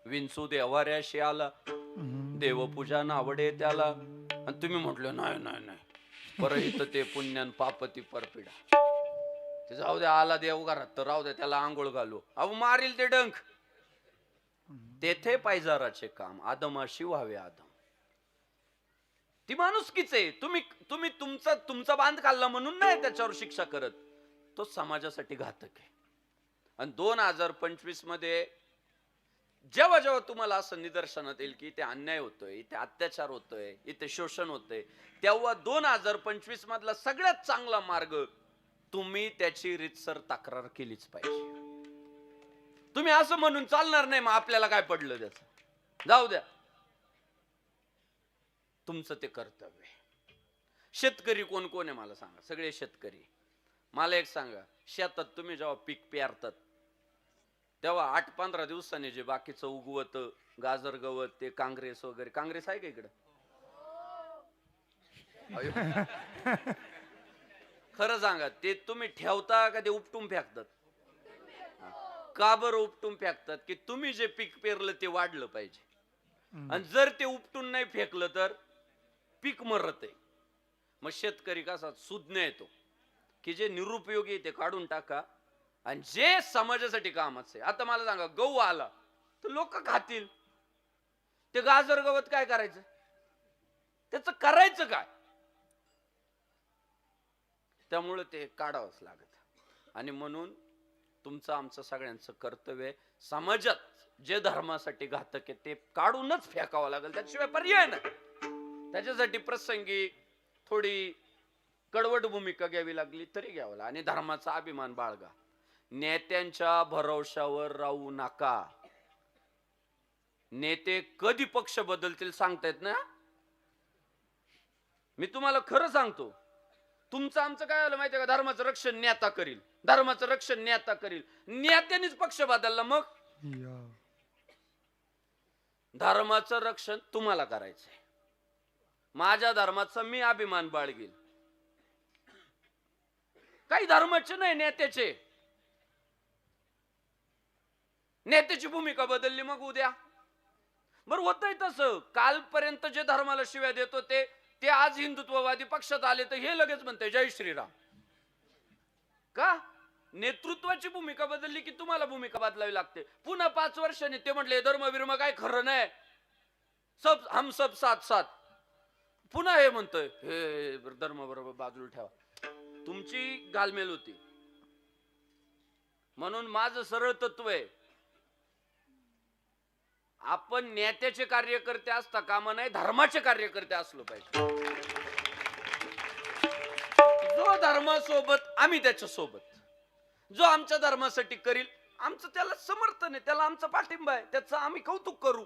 विंचू देवाऱ्याशी आला, देवपूजा नावडे त्याला, आणि तुम्ही म्हटलं नाही नाही नाही परहित ते पुण्यान पापती परपिडा, ते जाऊ द्या, आला देव घरात तर राहू द्या, त्याला आंघोळ घालू. अहो मारील ते डंक. तेथे पायजाराचे काम आदमाशी व्हावे आदम. ती माणुसकीच आहे. तुम्ही तुम्ही तुमचा बांध काढला म्हणून नाही त्याच्यावर शिक्षा करत. तो समाजासाठी घातक आहे. आणि 2025 मध्ये जेव्हा जेव्हा तुम्हाला असं निदर्शनात येईल की इथे अन्याय होतोय, इथे अत्याचार होतोय, इथे शोषण होतंय, तेव्हा 2025 मधला सगळ्यात चांगला मार्ग, तुम्ही त्याची रीतसर तक्रार केलीच पाहिजे. तुम्ही असं म्हणून चालणार नाही मग आपल्याला काय पडलं त्याचं, जाऊ द्या. तुमचं ते कर्तव्य. शेतकरी कोण कोण आहे मला सांगा? सगळे शेतकरी. मला एक सांगा, शेतात तुम्ही जेव्हा पीक पेरतात तेव्हा 8-15 दिवसांनी जे बाकीचं उगवत, गाजर गवत, ते काँग्रेस वगैरे, काँग्रेस आहे का इकडं? खरं सांगा, ते तुम्ही ठेवता का ते उपटून फेकतात? का बरं उपटून फेकतात? की तुम्ही जे पीक पेरलं ते वाढलं पाहिजे. आणि जर ते उपटून नाही फेकलं तर पीक मरत आहे. मग शेतकरी कसा सुज्ञ येतो की जे निरुपयोगी ते काढून टाका आणि जे समाजासाठी कामाचं आहे. आता मला सांगा, गहू आला तर लोक खातील, ते गाजर गवत काय करायचं? त्याचं करायचं काय? त्यामुळे ते काढावंच लागत. आणि म्हणून तुमचं आमचं सगळ्यांचं कर्तव्य, समाजात जे धर्मासाठी घातक आहे ते काढूनच फेकावं लागेल, त्याशिवाय पर्याय नाही. त्याच्यासाठी प्रसंगी थोडी कडवट भूमिका घ्यावी लागली तरी घ्यावं. आणि धर्माचा अभिमान बाळगा. नेत्यांच्या भरवशावर राहू नका. नेते कधी पक्ष बदलतील सांगता येत ना. मी तुम्हाला खरं सांगतो, तुमचं आमचं काय आलं माहितीये का? धर्माचं रक्षण नेता करील, धर्माचं रक्षण नेता करील. नेत्यांनीच पक्ष बदलला मग धर्माचं रक्षण तुम्हाला करायचंय. माझ्या धर्माचा मी अभिमान बाळगील. काही धर्माचे नाही, नेत्याचे. नेत्याची भूमिका बदलली मग उद्या बरं होतंय तसं. कालपर्यंत जे धर्माला शिव्या देत होते ते आज हिंदुत्ववादी पक्षात आले तर हे लगेच म्हणते जय श्रीराम. का? नेतृत्वाची भूमिका बदलली की तुम्हाला भूमिका बदलावी लागते. पुन्हा 5 वर्षांनी ते म्हटले धर्मविर्म काय खरं नाही, सब हम सब साथ साथ. पुन्हा हे म्हणतोय हे धर्म बरोबर बाजूला ठेवा. तुमची गालमेल होती. म्हणून माझं सरळ तत्व आहे, आपण नेत्याचे कार्यकर्ते असता कामा नाही, धर्माचे कार्यकर्ते असलो पाहिजे. जो धर्मासोबत आम्ही त्याच्या सोबत, जो आमच्या धर्मासाठी करील आमचं त्याला समर्थन आहे, त्याला आमचा पाठिंबा आहे, त्याचं आम्ही कौतुक करू.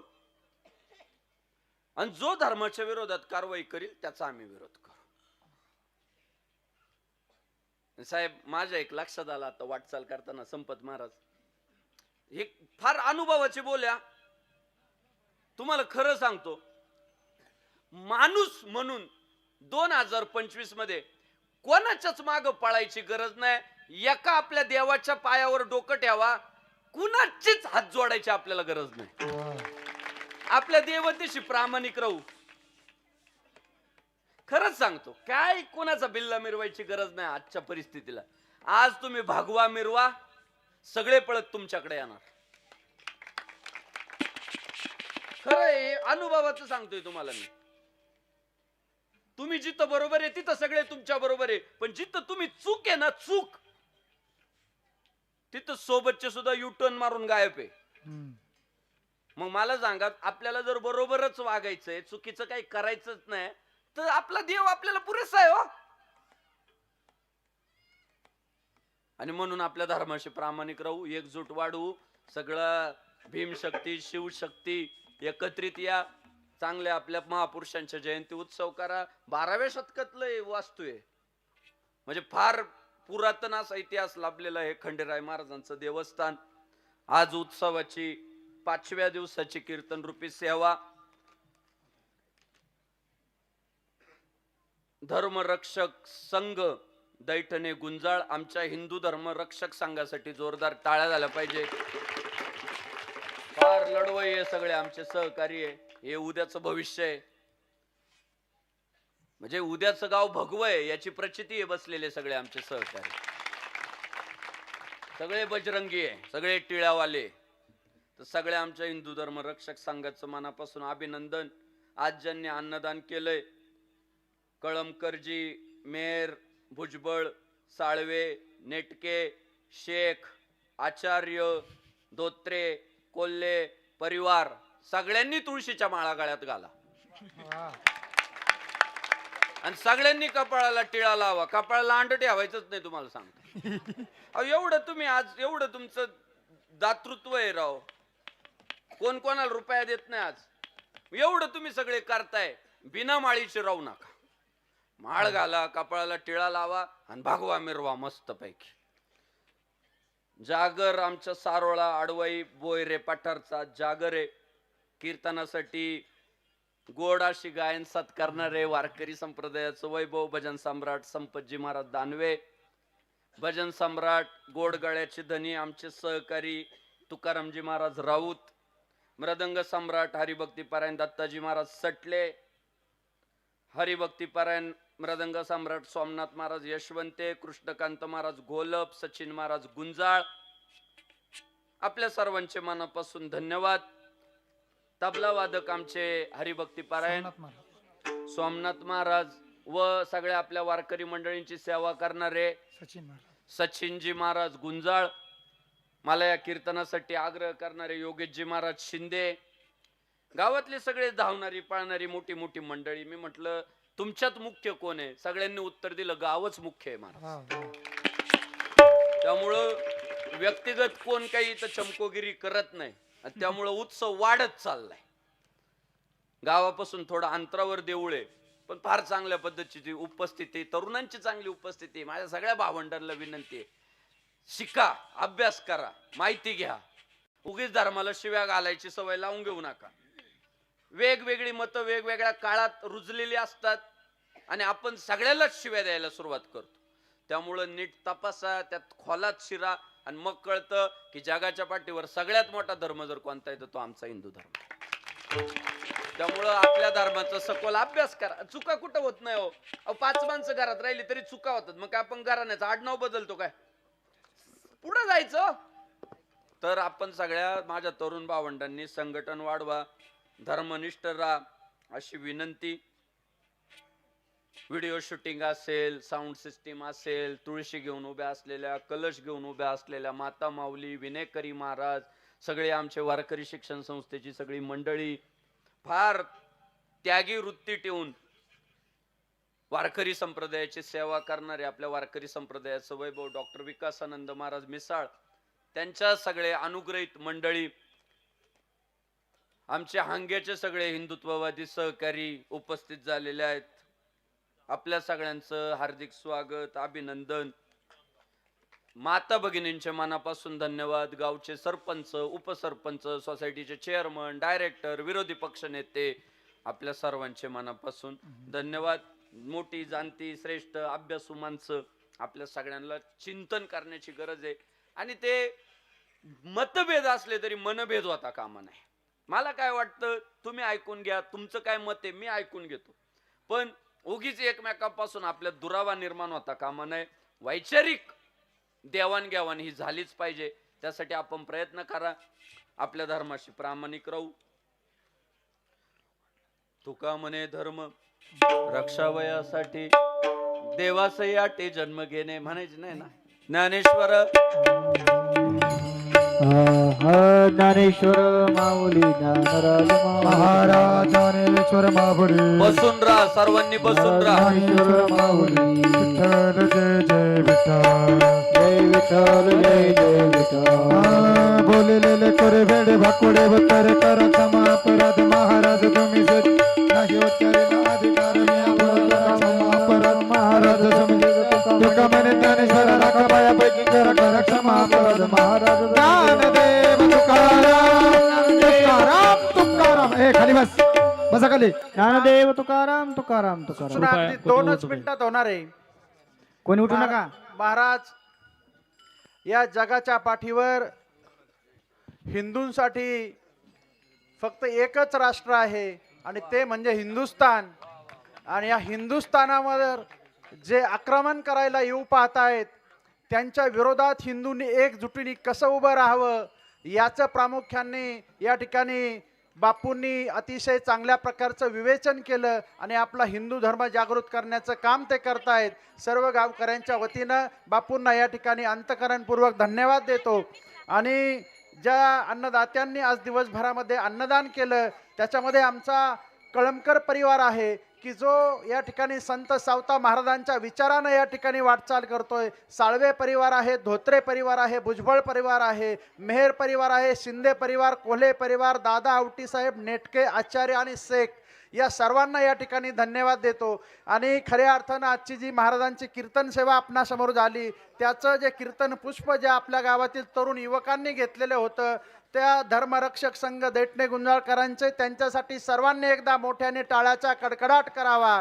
आणि जो धर्माच्या विरोधात कारवाई करील त्याचा आम्ही विरोध करू. साहेब, माझ्या एक लक्षात आलं आता वाटचाल करताना, संपत महाराज हे फार अनुभवाचे बोल्या. तुम्हाला खरं सांगतो, माणूस म्हणून 2025 मध्ये कोणाच्याच माग पळायची गरज नाही. एका आपल्या देवाच्या पायावर डोकं ठेवा, कुणाचीच हात जोडायची आपल्याला गरज नाही. आपल्या देवतेशी प्रामाणिक राहू. खरंच सांगतो, काय कोणाचा बिल्ला मिरवायची गरज नाही आजच्या परिस्थितीला. आज तुम्ही भागवा मिरवा, सगळे पळत तुमच्याकडे येणार. खरंय, अनुभवाचं सांगतोय तुम्हाला मी. तुम्ही जिथं बरोबर आहे तिथं सगळे तुमच्या बरोबर आहे, पण जिथं तुम्ही चूक आहे ना, चूक, तिथं सोबतचे सुद्धा युटर्न मारून गायब आहे. मग मला सांगा, आपल्याला जर बरोबरच वागायचंय, चुकीचं काही करायचंच नाही, तर आपला देव आपल्याला पुरेसा आहे हो. आणि म्हणून आपल्या धर्माशी प्रामाणिक राहू, एकजूट वाढवू, सगळं भीमशक्ती शिवशक्ती एकत्रित या, चांगल्या आपल्या महापुरुषांच्या जयंती उत्सव करा. 12व्या शतकातलं वास्तू आहे, म्हणजे फार पुरातन असा इतिहास लाभलेला आहे खंडेराय महाराजांचं देवस्थान. आज उत्सवाची 5व्या दिवसाची कीर्तन रूपी सेवा. धर्मरक्षक संघ दैठणे गुंजाळ, आमच्या हिंदू धर्मरक्षक संघासाठी जोरदार टाळ्या झाल्या पाहिजे. फार लढवई आहे, सगळे आमचे सहकारी आहे. हे उद्याचं भविष्य आहे, म्हणजे उद्याचं गाव भगवं आहे याची प्रचिती आहे बसलेले सगळे आमचे सहकारी. सगळे बजरंगी आहे, सगळे टिळावाले. तर सगळ्या आमच्या हिंदू धर्मरक्षक संघाचं मनापासून अभिनंदन. आज ज्यांनी अन्नदान केलंय, कळमकरजी, मेर, भुजबळ, साळवे, नेटके, शेख, आचार्य, धोत्रे, कोल्हे परिवार, सगळ्यांनी तुळशीच्या माळा गळ्यात घाला आणि सगळ्यांनी कपाळाला टिळा लावा. कपाळाला अंड ठेवायचंच नाही तुम्हाला सांगतो. एवढं तुम्ही आज एवढं तुमचं दातृत्व आहे राव. कोण कोणाला रुपया देत नाही आज. एवढं तुम्ही सगळे करताय, बिना माळीचे राहू नका. माळ घाला, कपाळाला टिळा लावा आणि भागवा मिरवा मस्त पैकी. जागर आमच्या सारोळा आडवाई बोयरे पठारचा जागर आहे. कीर्तनासाठी गोड अशी गायन साथ करणारे वारकरी संप्रदायाचं वैभव भजन सम्राट संपतजी महाराज दानवे, भजन सम्राट गोड गळ्याचे धनी आमचे सहकारी तुकारामजी महाराज राऊत, मृदंग सम्राट हरिभक्ती पारायण दत्ताजी महाराज सटले, हरिभक्ती पारायण मृदंग सम्राट सोमनाथ महाराज यशवंते, कृष्णकांत महाराज घोलप, सचिन महाराज गुंजाळ. आपल्या सर्वांचे मनापासून धन्यवाद. तबला वादक आमचे हरिभक्ती पारायण सोमनाथ महाराज व सगळ्या आपल्या वारकरी मंडळींची सेवा करणारे सचिनजी महाराज गुंजाळ. मला या कीर्तनासाठी आग्रह करणारे योगेशजी महाराज शिंदे. गावातले सगळे धावणारी पाळणारी मोठी मोठी मंडळी. मी म्हटलं तुमच्यात मुख्य कोण आहे? सगळ्यांनी उत्तर दिलं गावच मुख्य आहे महाराज. त्यामुळं व्यक्तिगत कोण काही तर चमकोगिरी करत नाही, त्यामुळं उत्सव वाढत चाललाय. गावापासून थोडा अंतरावर देऊळ आहे, पण फार चांगल्या पद्धतीची उपस्थिती, तरुणांची चांगली उपस्थिती. माझ्या सगळ्या भावंडांना विनंती आहे, शिका, अभ्यास करा, माहिती घ्या. उगीच धर्माला शिव्या घालायची सवय लावून घेऊ नका. वेगवेगळी मतं वेगवेगळ्या काळात रुजलेली असतात आणि आपण सगळ्यालाच शिव्या द्यायला सुरुवात करतो. त्यामुळं नीट तपासा, त्यात खोलात शिरा आणि मग कळतं की जगाच्या पाठीवर सगळ्यात मोठा धर्म जर कोणता आहे तर तो आमचा हिंदू धर्म. त्यामुळं आपल्या धर्माचा सखोल अभ्यास करा. चुका कुठं होत नाही हो. 5 माणसं घरात राहिली तरी चुका होतात. मग काय आपण घराण्याचं आडनाव बदलतो काय? पुढे जायचं. तर आपण सगळ्या माझ्या तरुण भावंडांनी संघटन वाढवा, धर्मनिष्ठ राहा अशी विनंती. व्हिडिओ शूटिंग असेल, साऊंड सिस्टीम असेल, तुळशी घेऊन उभ्या असलेल्या, कलश घेऊन उभ्या असलेल्या माता माऊली, विनेकरी महाराज, सगळे आमचे वारकरी शिक्षण संस्थेची सगळी मंडळी फार त्यागी वृत्ती ठेवून वारकरी संप्रदायाची सेवा करणारे, आपल्या वारकरी संप्रदायाचं वैभव डॉक्टर विकासानंद महाराज मिसाळ, त्यांच्या सगळे अनुग्रहित मंडळी, आमचे हांग्याचे सगळे हिंदुत्ववादी सहकारी उपस्थित झालेले आहेत. आपल्या सगळ्यांचं हार्दिक स्वागत, अभिनंदन. माता भगिनींचे मनापासून धन्यवाद. गावचे सरपंच, उपसरपंच, सोसायटीचे चेअरमन, डायरेक्टर, विरोधी पक्ष नेते, आपल्या सर्वांचे मनापासून धन्यवाद. मोठी जाणती श्रेष्ठ अभ्यासू माणसं, आपल्या सगळ्यांना चिंतन करण्याची गरज आहे. आणि ते मतभेद असले तरी मनभेद होता कामा नाही. मला काय वाटतं तुम्ही ऐकून घ्या, तुमचं काय मत आहे मी ऐकून घेतो, पण उगीच एकमेकांपासून आपल्या दुरावा निर्माण होता कामा नये. वैचारिक देवाणघेवाण ही झालीच पाहिजे. त्यासाठी आपण प्रयत्न करा, आपल्या धर्माशी प्रामाणिक राहू. तुका म्हणे धर्म रक्षावयासाठी देवासही आटे जन्म घेणे म्हणायचे नाही ना ज्ञानेश्वर. ज्ञानेश्वर माऊली ज्ञानराज महाराज ज्ञानेश्वर माऊली बसून राहा, सर्वांनी बसून राहा. ज्ञानेश्वर माऊली विठ्ठल जय जय विठ्ठल जय विठ्ठल जय जय विठ्ठल बोललेले करे वेडे भाकोडे बत्तर कर क्षमा अपराध महाराज तुम्ही नाही उच्चारेला अधिकार मी अपराध क्षमा अपराध महाराज तुका म्हणे ज्ञानेश्वर राखा पायापैकी कर क्षमा अपराध महाराज ज्ञानदेव तुकाराम तुकाराम ए खाली बसा खाली ज्ञानदेव तुकाराम तुकाराम तुकाराम सूचना अगदी 2च मिनिटात होणार आहे. कोणी उठू नका. महाराज या जगाच्या पाठीवर हिंदूंसाठी फक्त एकच राष्ट्र आहे आणि ते म्हणजे हिंदुस्तान. आणि या हिंदुस्थानावर जे आक्रमण करायला येऊ पाहतायत त्यांच्या विरोधात हिंदूंनी एकजुटीने कसं उभं राहावं याचं प्रामुख्याने या ठिकाणी बापूंनी अतिशय चांगल्या प्रकारचं विवेचन केलं आणि आपला हिंदू धर्म जागृत करण्याचं काम ते करतायत. सर्व गावकऱ्यांच्या वतीनं बापूंना या ठिकाणी अंतःकरणपूर्वक धन्यवाद देतो. आणि ज्या अन्नदात्यांनी आज दिवसभरामध्ये अन्नदान केलं त्याच्यामध्ये आमचा कळमकर परिवार आहे की जो या ठिकाणी संत सावता महाराजांच्या विचारानं या ठिकाणी वाटचाल करतोय. साळवे परिवार आहे, धोत्रे परिवार आहे, भुजबळ परिवार आहे, मेहर परिवार आहे, शिंदे परिवार, कोल्हे परिवार, दादा आवटी साहेब, नेटके, आचार्य आणि शेख या सर्वांना या ठिकाणी धन्यवाद देतो. आणि खऱ्या अर्थानं आजची जी महाराजांची कीर्तन सेवा आपणासमोर झाली त्याचं जे कीर्तन पुष्प जे आपल्या गावातील तरुण युवकांनी घेतलेलं होतं त्या धर्मरक्षक संघ देटणे गुंजाळकरांचे त्यांच्यासाठी सर्वांनी एकदा मोठ्याने टाळ्याचा कडकडाट करावा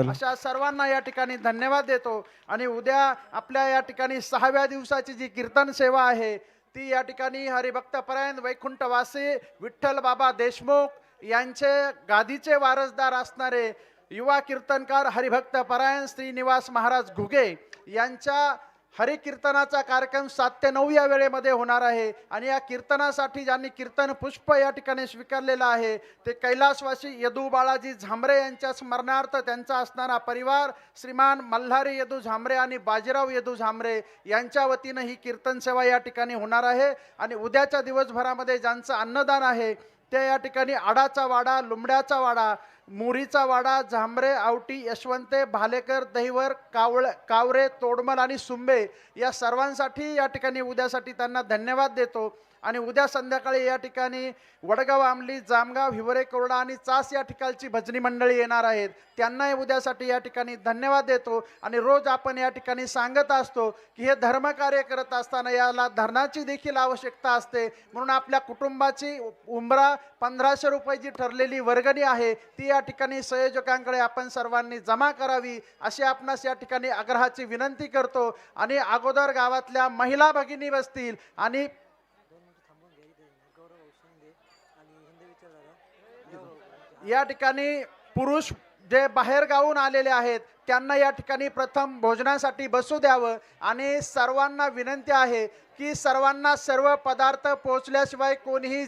अशा सर्वांना या ठिकाणी धन्यवाद देतो. आणि उद्या आपल्या या ठिकाणी 6व्या दिवसाची जी कीर्तन सेवा आहे ती या ठिकाणी हरिभक्तपरायण वैकुंठवासी विठ्ठल बाबा देशमुख यांचे गादीचे वारसदार असणारे युवा कीर्तनकार हरिभक्तपरायण श्रीनिवास महाराज घुगे यांच्या हरिकीर्तनाचा कार्यक्रम 7 ते 9 या वेळेमध्ये होणार आहे. आणि या कीर्तनासाठी ज्यांनी कीर्तन पुष्प या ठिकाणी स्वीकारलेलं आहे ते कैलासवासी यदू बाळाजी झांबरे यांच्या स्मरणार्थ त्यांचा असणारा परिवार श्रीमान मल्हारी यदू झांबरे आणि बाजीराव यदू झांबरे यांच्या वतीनं ही कीर्तन सेवा या ठिकाणी होणार आहे. आणि उद्याच्या दिवसभरामध्ये ज्यांचं अन्नदान आहे ते या ठिकाणी आडाचा वाडा, लुंबड्याचा वाडा, मुरीचा वाडा, झांबरे, आवटी, यशवंते, भालेकर, दहिवर, कावरे, तोडमल आणि सुंबे या सर्वांसाठी या ठिकाणी उद्यासाठी त्यांना धन्यवाद देतो. आणि उद्या संध्याकाळी या ठिकाणी वडगाव, आमली, जामगाव, हिवरे, कोरडा आणि चास या ठिकाणची भजनी मंडळी येणार आहेत. त्यांनाही उद्यासाठी या ठिकाणी धन्यवाद देतो. आणि रोज आपण या ठिकाणी सांगत असतो की हे धर्मकार्य करत असताना याला धर्नाची देखील आवश्यकता असते. म्हणून आपल्या कुटुंबाची उंबरा 1500 रुपये जी ठरलेली वर्गणी आहे ती या ठिकाणी संयोजकांकडे आपण सर्वांनी जमा करावी अशी आपणास या ठिकाणी आग्रहाची विनंती करतो. आणि अगोदर गावातल्या महिला भगिनी बसतील आणि या ठिकाणी पुरुष जे बाहेर गावून आलेले आहेत त्यांना या ठिकाणी प्रथम भोजनासाठी बसू द्यावं. आणि सर्वांना विनंती आहे की सर्वांना सर्व पदार्थ पोहोचल्याशिवाय कोणीही